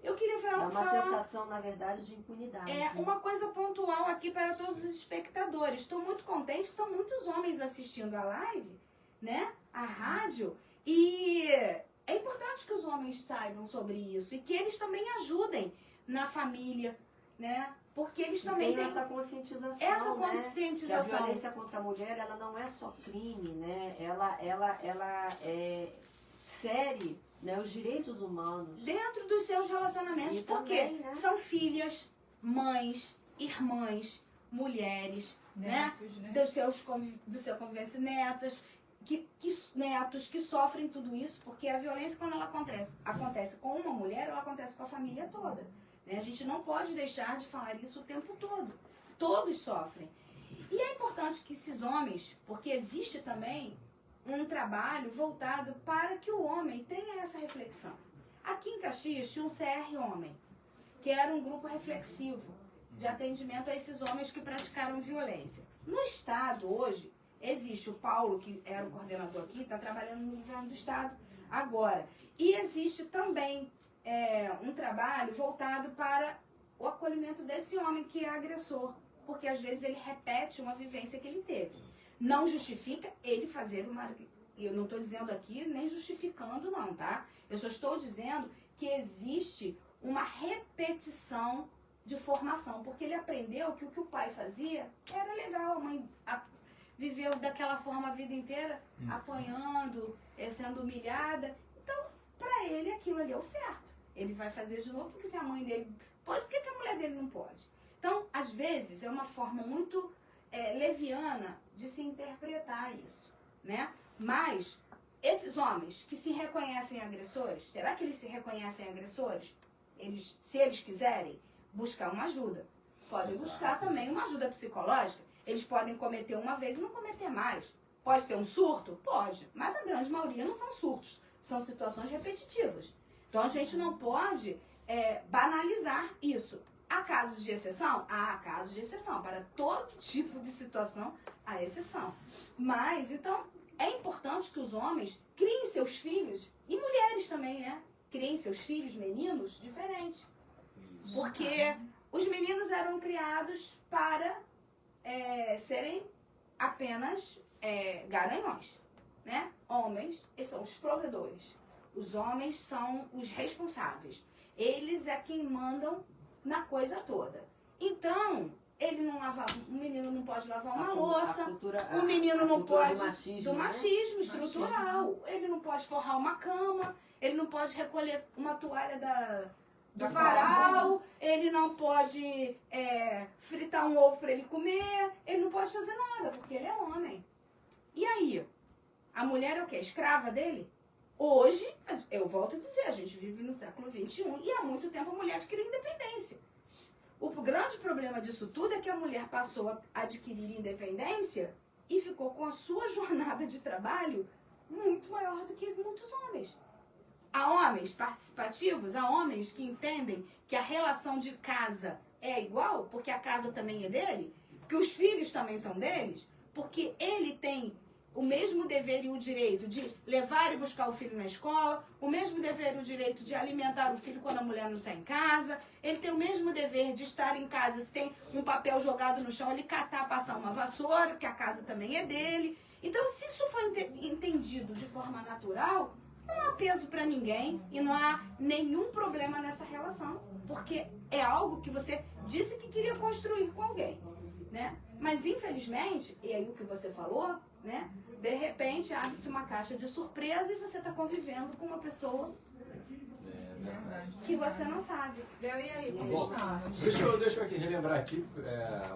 Eu queria falar... É uma sensação, na verdade, de impunidade. Uma coisa pontual aqui para todos os espectadores. Estou muito contente que são muitos homens assistindo a live, né? A rádio. E é importante que os homens saibam sobre isso. E que eles também ajudem na família, né? Porque eles também têm essa conscientização, essa conscientização. Que a violência contra a mulher, ela não é só crime, né? Ela fere, né, os direitos humanos. Dentro dos seus relacionamentos, porque também, né? são filhas, mães, irmãs, mulheres, netos, né? Do seu convivência, netas, netos que sofrem tudo isso, porque a violência, quando ela acontece com uma mulher, ela acontece com a família toda. Né? A gente não pode deixar de falar isso o tempo todo. Todos sofrem. E é importante que esses homens, porque existe também um trabalho voltado para que o homem tenha essa reflexão. Aqui em Caxias tinha um CR Homem, que era um grupo reflexivo de atendimento a esses homens que praticaram violência. No estado, hoje, existe o Paulo, que era o coordenador aqui, está trabalhando no governo do estado, Agora, e existe também um trabalho voltado para o acolhimento desse homem que é agressor, porque às vezes ele repete uma vivência que ele teve. Não justifica ele fazer uma... Eu não estou dizendo aqui, nem justificando não, tá? Eu só estou dizendo que existe uma repetição de formação, porque ele aprendeu que o que o pai fazia era legal, a mãe viveu daquela forma a vida inteira, apanhando, sendo humilhada. Então, para ele, aquilo ali é o certo. Ele vai fazer de novo, porque se a mãe dele pode, por que a mulher dele não pode? Então, às vezes, é uma forma muito leviana de se interpretar isso, né? Mas, esses homens que se reconhecem agressores, será que eles se reconhecem agressores? Se eles quiserem buscar uma ajuda, podem buscar também uma ajuda psicológica. Eles podem cometer uma vez e não cometer mais. Pode ter um surto? Pode. Mas a grande maioria não são surtos. São situações repetitivas. Então a gente não pode banalizar isso. Há casos de exceção? Há casos de exceção. Para todo tipo de situação, há exceção. Mas, então, é importante que os homens criem seus filhos, e mulheres também, né? Criem seus filhos, meninos, diferentes. Porque os meninos eram criados para serem apenas garanhões, né? Homens, eles são os provedores. Os homens são os responsáveis. Eles é quem mandam na coisa toda. Então, o menino não pode lavar uma louça, o menino não pode... Do machismo estrutural. Ele não pode forrar uma cama, ele não pode recolher uma toalha do varal, ele não pode fritar um ovo para ele comer, ele não pode fazer nada, porque ele é homem. E aí? A mulher é o quê? Escrava dele? Hoje, eu volto a dizer, a gente vive no século XXI e há muito tempo a mulher adquiriu independência. O grande problema disso tudo é que a mulher passou a adquirir independência e ficou com a sua jornada de trabalho muito maior do que muitos homens. Há homens participativos, há homens que entendem que a relação de casa é igual, porque a casa também é dele, que os filhos também são deles, porque ele tem o mesmo dever e o direito de levar e buscar o filho na escola, o mesmo dever e o direito de alimentar o filho quando a mulher não está em casa, ele tem o mesmo dever de estar em casa, se tem um papel jogado no chão, ele catar, passar uma vassoura, que a casa também é dele. Então, se isso for entendido de forma natural, não há peso para ninguém e não há nenhum problema nessa relação, porque é algo que você disse que queria construir com alguém, né? Mas, infelizmente, e aí o que você falou, né? De repente, abre-se uma caixa de surpresa e você está convivendo com uma pessoa que você não sabe. Léo, e aí, como Bom, estamos? deixa eu aqui relembrar aqui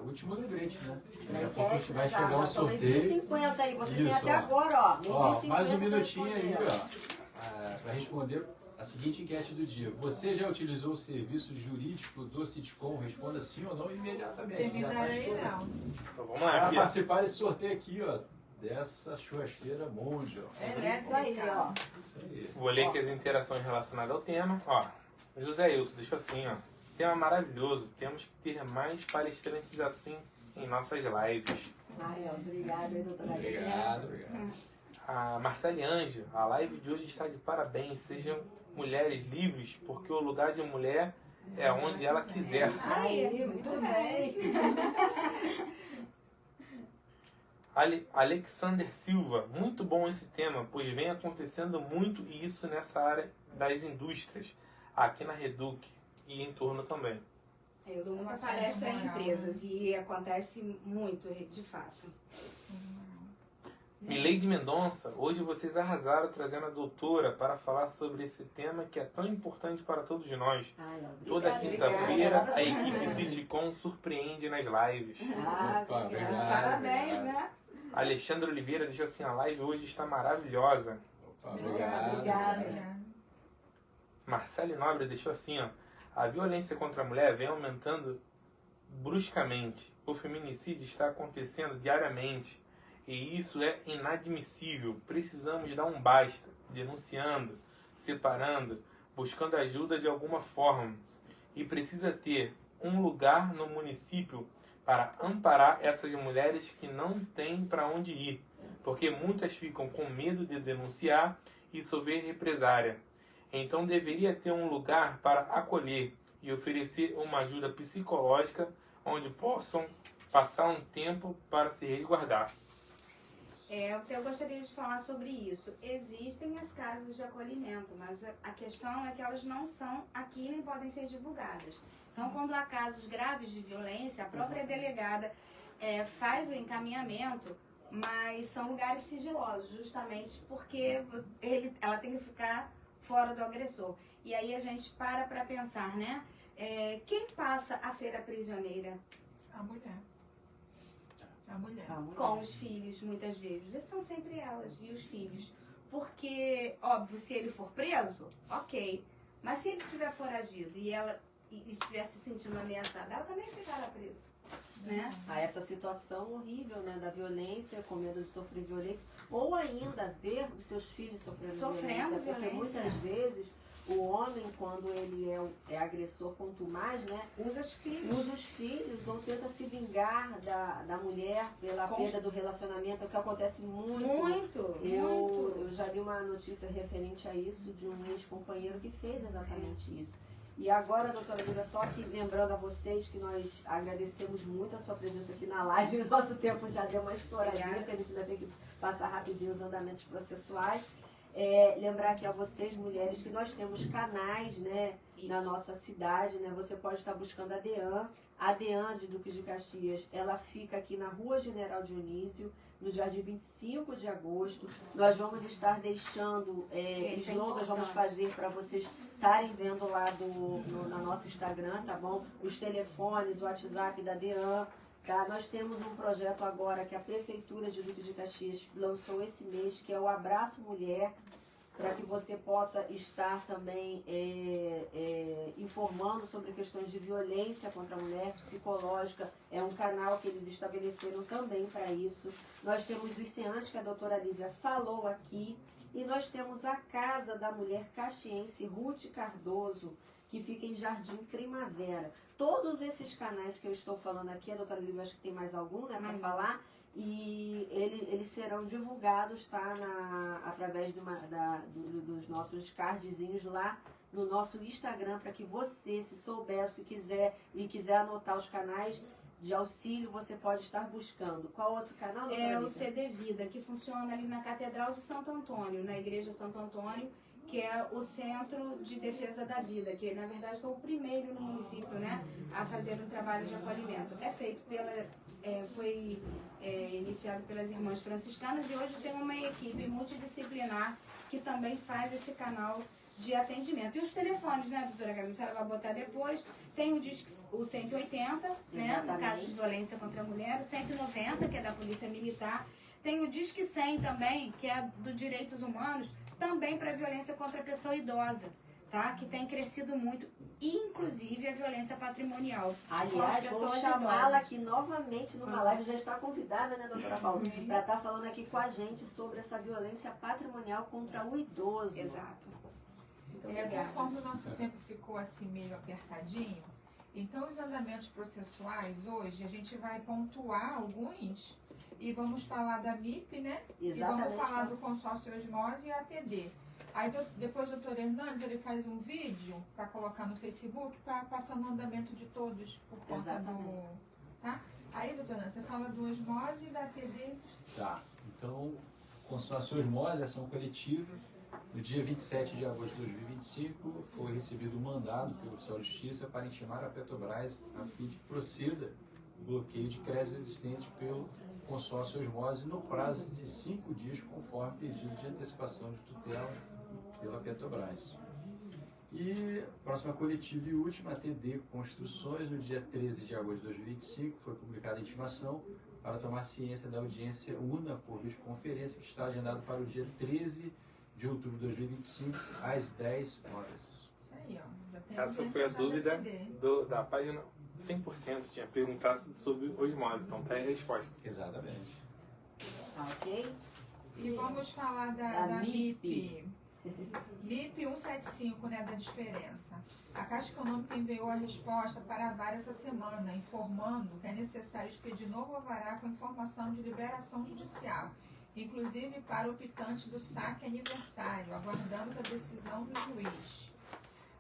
o último lembrete, né? Daqui a pouco a gente vai chegar um sorteio. Meio-dia 50 aí, vocês têm Isso, até ó. agora, ó. Meio-dia 50 Mais um pra minutinho aí, responder. para responder a seguinte enquete do dia. Você já utilizou o serviço jurídico do Sitcom? Responda sim ou não imediatamente. Terminarei, não. Então vamos lá, Para aqui, ó. participar desse sorteio aqui, ó, dessa churrasqueira monge, ó. É isso aí, ó. Isso aí. Vou ler aqui as interações relacionadas ao tema. Ó, José Hilton deixou assim, ó. Tema maravilhoso. Temos que ter mais palestrantes assim em nossas lives. Ai, ó, obrigada, doutora Lívia. Obrigado. A Marcele Anjo, a live de hoje está de parabéns. Sejam mulheres livres, porque o lugar de mulher é onde ela quiser. Aí, muito bem. Alexander Silva, muito bom esse tema, pois vem acontecendo muito isso nessa área das indústrias, aqui na Reduc e em torno também. Eu dou muita palestra em empresas e acontece muito, de fato. Mileide Mendonça, hoje vocês arrasaram trazendo a doutora para falar sobre esse tema que é tão importante para todos nós. Ai, ó, Toda obrigada, quinta-feira obrigada. a equipe Sitcom surpreende nas lives. Ah, Opa, obrigada. obrigado. Parabéns, né? Alexandre Oliveira deixou assim, a live hoje está maravilhosa. Opa, obrigado. Obrigada. Marcele Nobre deixou assim, ó. A violência contra a mulher vem aumentando bruscamente. O feminicídio está acontecendo diariamente. E isso é inadmissível. Precisamos dar um basta, denunciando, separando, buscando ajuda de alguma forma. E precisa ter um lugar no município para amparar essas mulheres que não têm para onde ir. Porque muitas ficam com medo de denunciar e sofrer represária. Então deveria ter um lugar para acolher e oferecer uma ajuda psicológica onde possam passar um tempo para se resguardar. Eu gostaria de falar sobre isso. Existem as casas de acolhimento, mas a questão é que elas não são aqui nem podem ser divulgadas. Então, quando há casos graves de violência, a própria delegada faz o encaminhamento, mas são lugares sigilosos, justamente porque ela tem que ficar fora do agressor. E aí a gente para pensar, né? Quem passa a ser a prisioneira? A mulher. A mulher. Com os filhos, muitas vezes. São sempre elas e os filhos. Porque, óbvio, se ele for preso, ok. Mas se ele estiver foragido e ela estiver se sentindo ameaçada, ela também ficará presa. Né? Essa situação horrível, né, da violência, com medo de sofrer violência, ou ainda ver os seus filhos sofrendo violência, porque muitas vezes o homem, quando ele é agressor, quanto mais, né, usa os filhos ou tenta se vingar da mulher pela perda do relacionamento, é o que acontece muito. Eu já li uma notícia referente a isso de um ex-companheiro que fez exatamente isso. E agora, doutora Lívia, só que lembrando a vocês que nós agradecemos muito a sua presença aqui na live. O nosso tempo já deu uma estouradinha, porque a gente ainda tem que passar rapidinho os andamentos processuais. Lembrar aqui a vocês, mulheres, que nós temos canais, né, na nossa cidade, né? Você pode estar buscando a DEAN. A DEAN de Duque de Caxias, ela fica aqui na Rua General Dionísio, no dia 25 de agosto. Nós vamos estar deixando slogans, vamos fazer para vocês estarem vendo lá no nosso Instagram, tá bom? Os telefones, o WhatsApp da DEAN, tá? Nós temos um projeto agora que a Prefeitura de Duque de Caxias lançou esse mês, que é o Abraço Mulher, para que você possa estar também informando sobre questões de violência contra a mulher, psicológica. É um canal que eles estabeleceram também para isso. Nós temos os SEANs, que a doutora Lívia falou aqui, e nós temos a Casa da Mulher Caxiense, Ruth Cardoso, que fica em Jardim Primavera. Todos esses canais que eu estou falando aqui, a doutora Lívia acho que tem mais algum, né, para falar, e eles serão divulgados, tá, através dos nossos cardzinhos lá no nosso Instagram, para que você, se souber, se quiser e quiser anotar os canais de auxílio, você pode estar buscando. Qual outro canal? O CD Vida, que funciona ali na Catedral de Santo Antônio, na Igreja Santo Antônio, que é o Centro de Defesa da Vida, que na verdade foi o primeiro no município, né, a fazer um trabalho de acolhimento. É feito foi iniciado pelas Irmãs Franciscanas e hoje tem uma equipe multidisciplinar que também faz esse canal de atendimento. E os telefones, né, doutora Gabi, a senhora vai botar depois, tem o 180, né, no caso de violência contra a mulher, o 190, que é da Polícia Militar, tem o Disque 100 também, que é do Direitos Humanos, também para violência contra a pessoa idosa, tá? Que tem crescido muito, inclusive a violência patrimonial. Aliás, vou chamá-la aqui novamente numa live, já está convidada, né, doutora Paula, para estar falando aqui com a gente sobre essa violência patrimonial contra o idoso. Exato. Conforme o nosso tempo ficou assim meio apertadinho, então os andamentos processuais hoje a gente vai pontuar alguns e vamos falar da MIP, né? Exatamente. E vamos falar do consórcio Osmose e ATD. Aí depois o doutor Hernandes ele faz um vídeo para colocar no Facebook para passar no andamento de todos por conta do. Tá? Aí, doutor Hernandes, você fala do Osmose e da ATD. Tá. Então, consórcio Osmose, ação coletiva. No dia 27 de agosto de 2025, foi recebido um mandado pelo oficial de justiça para intimar a Petrobras a fim de que proceda o bloqueio de crédito existente pelo consórcio Osmose no prazo de 5 dias, conforme pedido de antecipação de tutela pela Petrobras. E próxima coletiva e última, ATD Construções, no dia 13 de agosto de 2025, foi publicada a intimação para tomar ciência da audiência UNA por videoconferência, que está agendado para o dia 13 de outubro de 2025, às 10 horas. Isso aí, ó. Já tem Essa foi a dúvida da página 100%. Tinha perguntado sobre osmose, então tá aí a resposta. Exatamente. Ok? E vamos falar da MIP. MIP 175, né, da diferença. A Caixa Econômica enviou a resposta para a VAR essa semana, informando que é necessário expedir novo alvará com informação de liberação judicial inclusive para o optante do saque aniversário. Aguardamos a decisão do juiz.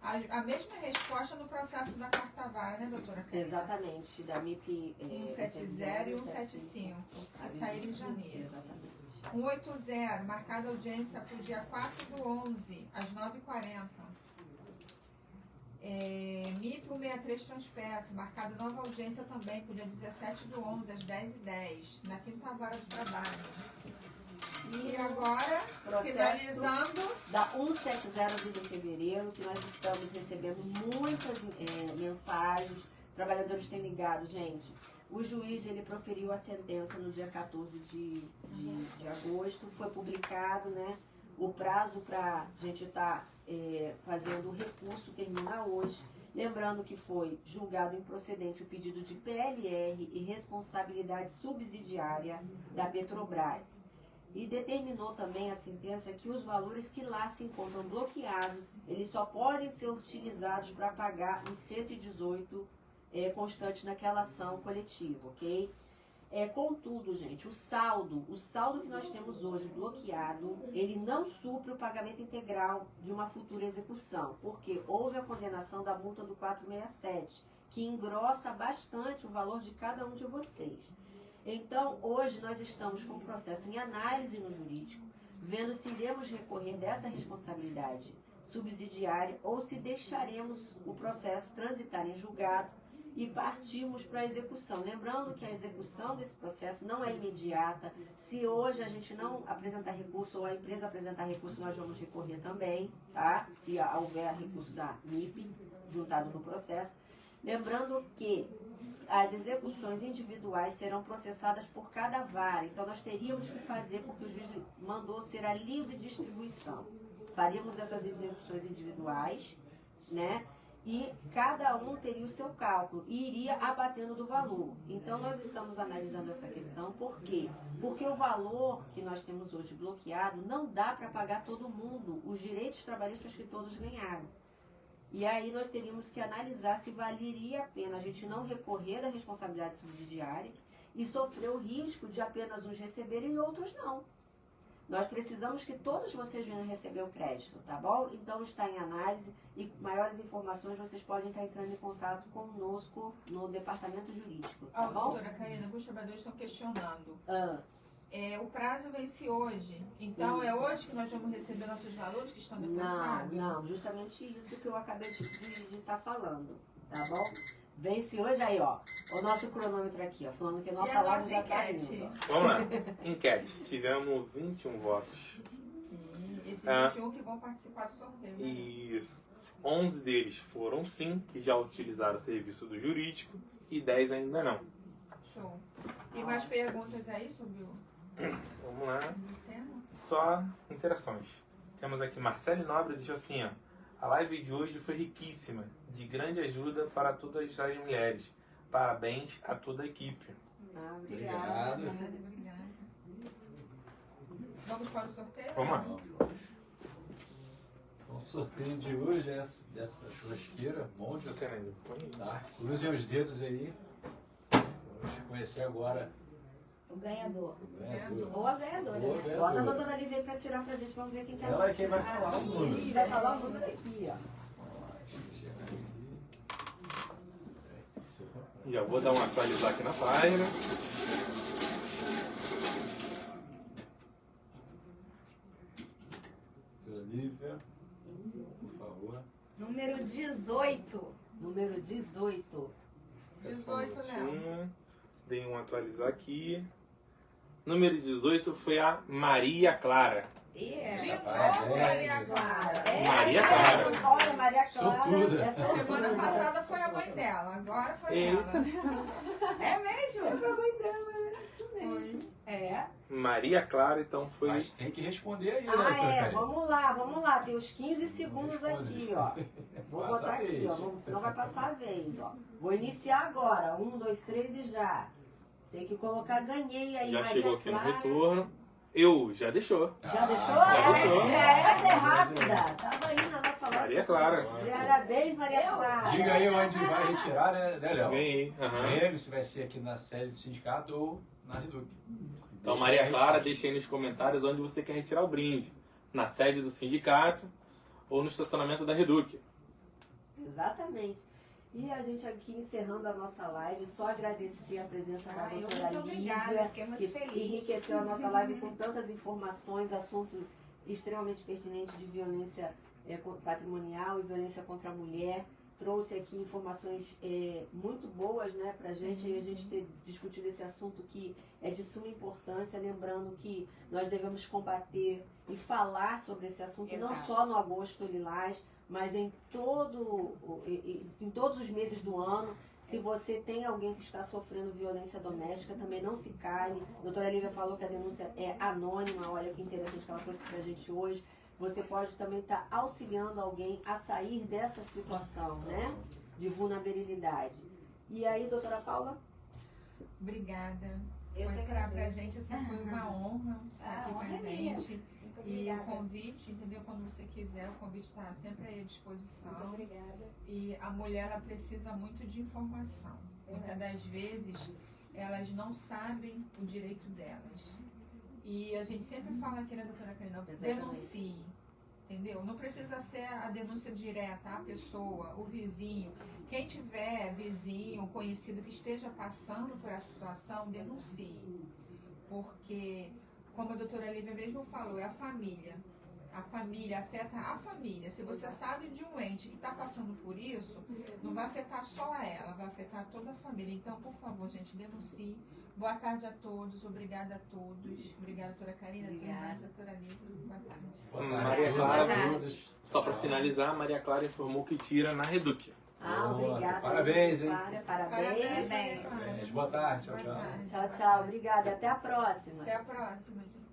A mesma resposta no processo da quarta vara, né, doutora Karina? Exatamente, da MIP 170 e 175, que saíram em janeiro. Exatamente. 180, marcada audiência para o dia 4/11, às 9h40. MIP 163 Transpetro, marcada nova audiência também para o dia 17/11, às 10h10, na quinta vara do trabalho. E agora, Processo finalizando, da 170 de fevereiro, que nós estamos recebendo muitas mensagens, trabalhadores têm ligado, gente. O juiz, ele proferiu a sentença no dia 14 de agosto, foi publicado, né? O prazo para a gente estar fazendo o recurso termina hoje. Lembrando que foi julgado improcedente o pedido de PLR e responsabilidade subsidiária da Petrobras. E determinou também a sentença que os valores que lá se encontram bloqueados, eles só podem ser utilizados para pagar os 118 constantes naquela ação coletiva, ok? Contudo, gente, o saldo que nós temos hoje bloqueado, ele não supre o pagamento integral de uma futura execução, porque houve a condenação da multa do 467, que engrossa bastante o valor de cada um de vocês. Então, hoje nós estamos com o processo em análise no jurídico, vendo se iremos recorrer dessa responsabilidade subsidiária ou se deixaremos o processo transitar em julgado e partirmos para a execução. Lembrando que a execução desse processo não é imediata. Se hoje a gente não apresentar recurso ou a empresa apresentar recurso, nós vamos recorrer também, tá? Se houver recurso da MIP juntado no processo. Lembrando que as execuções individuais serão processadas por cada vara. Então, nós teríamos que fazer, porque o juiz mandou ser a livre distribuição. Faríamos essas execuções individuais, né? E cada um teria o seu cálculo e iria abatendo do valor. Então, nós estamos analisando essa questão. Por quê? Porque o valor que nós temos hoje bloqueado não dá para pagar todo mundo os direitos trabalhistas que todos ganharam. E aí nós teríamos que analisar se valeria a pena a gente não recorrer da responsabilidade subsidiária e sofrer o risco de apenas uns receberem e outros não. Nós precisamos que todos vocês venham receber o crédito, tá bom? Então está em análise e maiores informações vocês podem estar entrando em contato conosco no departamento jurídico, tá bom? Doutora Karina, alguns trabalhadores estão questionando. O prazo vence hoje. Então, é hoje que nós vamos receber nossos valores que estão depositados? Não, justamente isso que eu acabei de estar falando, tá bom? Vence hoje aí, ó, o nosso cronômetro aqui, ó, falando que nossa live já tá indo. Vamos lá, enquete. Tivemos 21 votos. E esses 21 que vão participar do sorteio. Né? Isso. 11 deles foram sim, que já utilizaram o serviço do jurídico, e 10 ainda não. Show. E mais perguntas aí sobre o Vamos lá. tema? Só interações. Temos aqui Marcele Nobre, deixou assim, ó. A live de hoje foi riquíssima, de grande ajuda para todas as mulheres. Parabéns a toda a equipe. Obrigada. Obrigada. Vamos para o sorteio? Vamos lá. Então, o sorteio de hoje é dessa churrasqueira, monte. Eu tenho ainda. Tá? Cruzem os dedos aí. Vamos conhecer agora O ganhador. o ganhador. Ou a ganhadora. Ou a né? ganhadora. Bota a doutora ali veio pra tirar pra gente, vamos ver quem quer. Ela é quem vai falar o número. Ih, vai falar o número aqui, ó. Vamos lá, deixa eu chegar aqui. Já vou dar uma atualizar aqui na página. Olivia, por favor. Número 18. Número 18. 18, Léo. Dei um atualizar aqui. Número 18 foi a Maria Clara. De Rapaz, novo, Maria Clara. Maria Clara. Olha, Maria Clara. Sortuda. É sortuda. Semana passada foi a mãe dela, agora foi Eita. ela. É mesmo? É pra mãe dela, é isso mesmo. É. Maria Clara, então foi. Mas tem que responder aí, né? Vamos lá. Tem uns 15 segundos aqui, ó. Vou Passa botar a aqui, vez. ó. Senão vai passar a vez, ó. Vou iniciar agora. 1, 2, 3 e já. Tem que colocar ganhei aí, Já Maria chegou aqui Clara. no retorno. Já deixou. Já deixou? Já deixou. Essa é rápida. Tava aí na nossa live. Maria Clara. Parabéns, Maria Clara. Diga aí onde vai retirar, né, Léo? Ganhei. Aham. Prêmio, se vai ser aqui na sede do sindicato ou na Reduc. Então, Maria Clara, deixe aí nos comentários onde você quer retirar o brinde. Na sede do sindicato ou no estacionamento da Reduc. Exatamente. E a gente aqui encerrando a nossa live, só agradecer a presença da doutora Muito obrigada, Lívia, fiquei muito que feliz. enriqueceu a nossa live com tantas informações, assunto extremamente pertinente de violência patrimonial e violência contra a mulher. Trouxe aqui informações muito boas, né, pra gente, e a gente ter discutido esse assunto que é de suma importância, lembrando que nós devemos combater e falar sobre esse assunto, não Exato. só no Agosto Lilás, mas em todos os meses do ano. Se você tem alguém que está sofrendo violência doméstica, também não se cale. A doutora Lívia falou que a denúncia é anônima, olha que interessante que ela trouxe pra gente hoje. Você pode também estar auxiliando alguém a sair dessa situação, né, de vulnerabilidade. E aí, doutora Paula? Obrigada. Eu que Pra agradeço. gente, assim, foi uma honra estar aqui honra é minha. presente. Muito E o obrigada. convite, entendeu? Quando você quiser, o convite está sempre aí à Muito disposição. obrigada. E a mulher, ela precisa muito de informação. Muitas das vezes, elas não sabem o direito delas. E a gente sempre fala aqui, né, doutora Karina? Denuncie, entendeu? Não precisa ser a denúncia direta, a pessoa, o vizinho. Quem tiver vizinho, conhecido que esteja passando por essa situação, denuncie. Porque, como a doutora Lívia mesmo falou, é a família. A família afeta a família. Se você sabe de um ente que está passando por isso, não vai afetar só a ela, vai afetar toda a família. Então, por favor, gente, denuncie. Boa tarde a todos, obrigada a todos. Obrigada, doutora Karina. Obrigada. Doutora Lívia, boa tarde. Maria Clara, Boa tarde. só para finalizar, Maria Clara informou que tira na Reduc. Obrigada. Parabéns, hein? Clara, Parabéns. parabéns. Boa tarde, tchau, Boa tchau. tarde. Tchau, tchau. Obrigada. Até a próxima. Até a próxima, gente.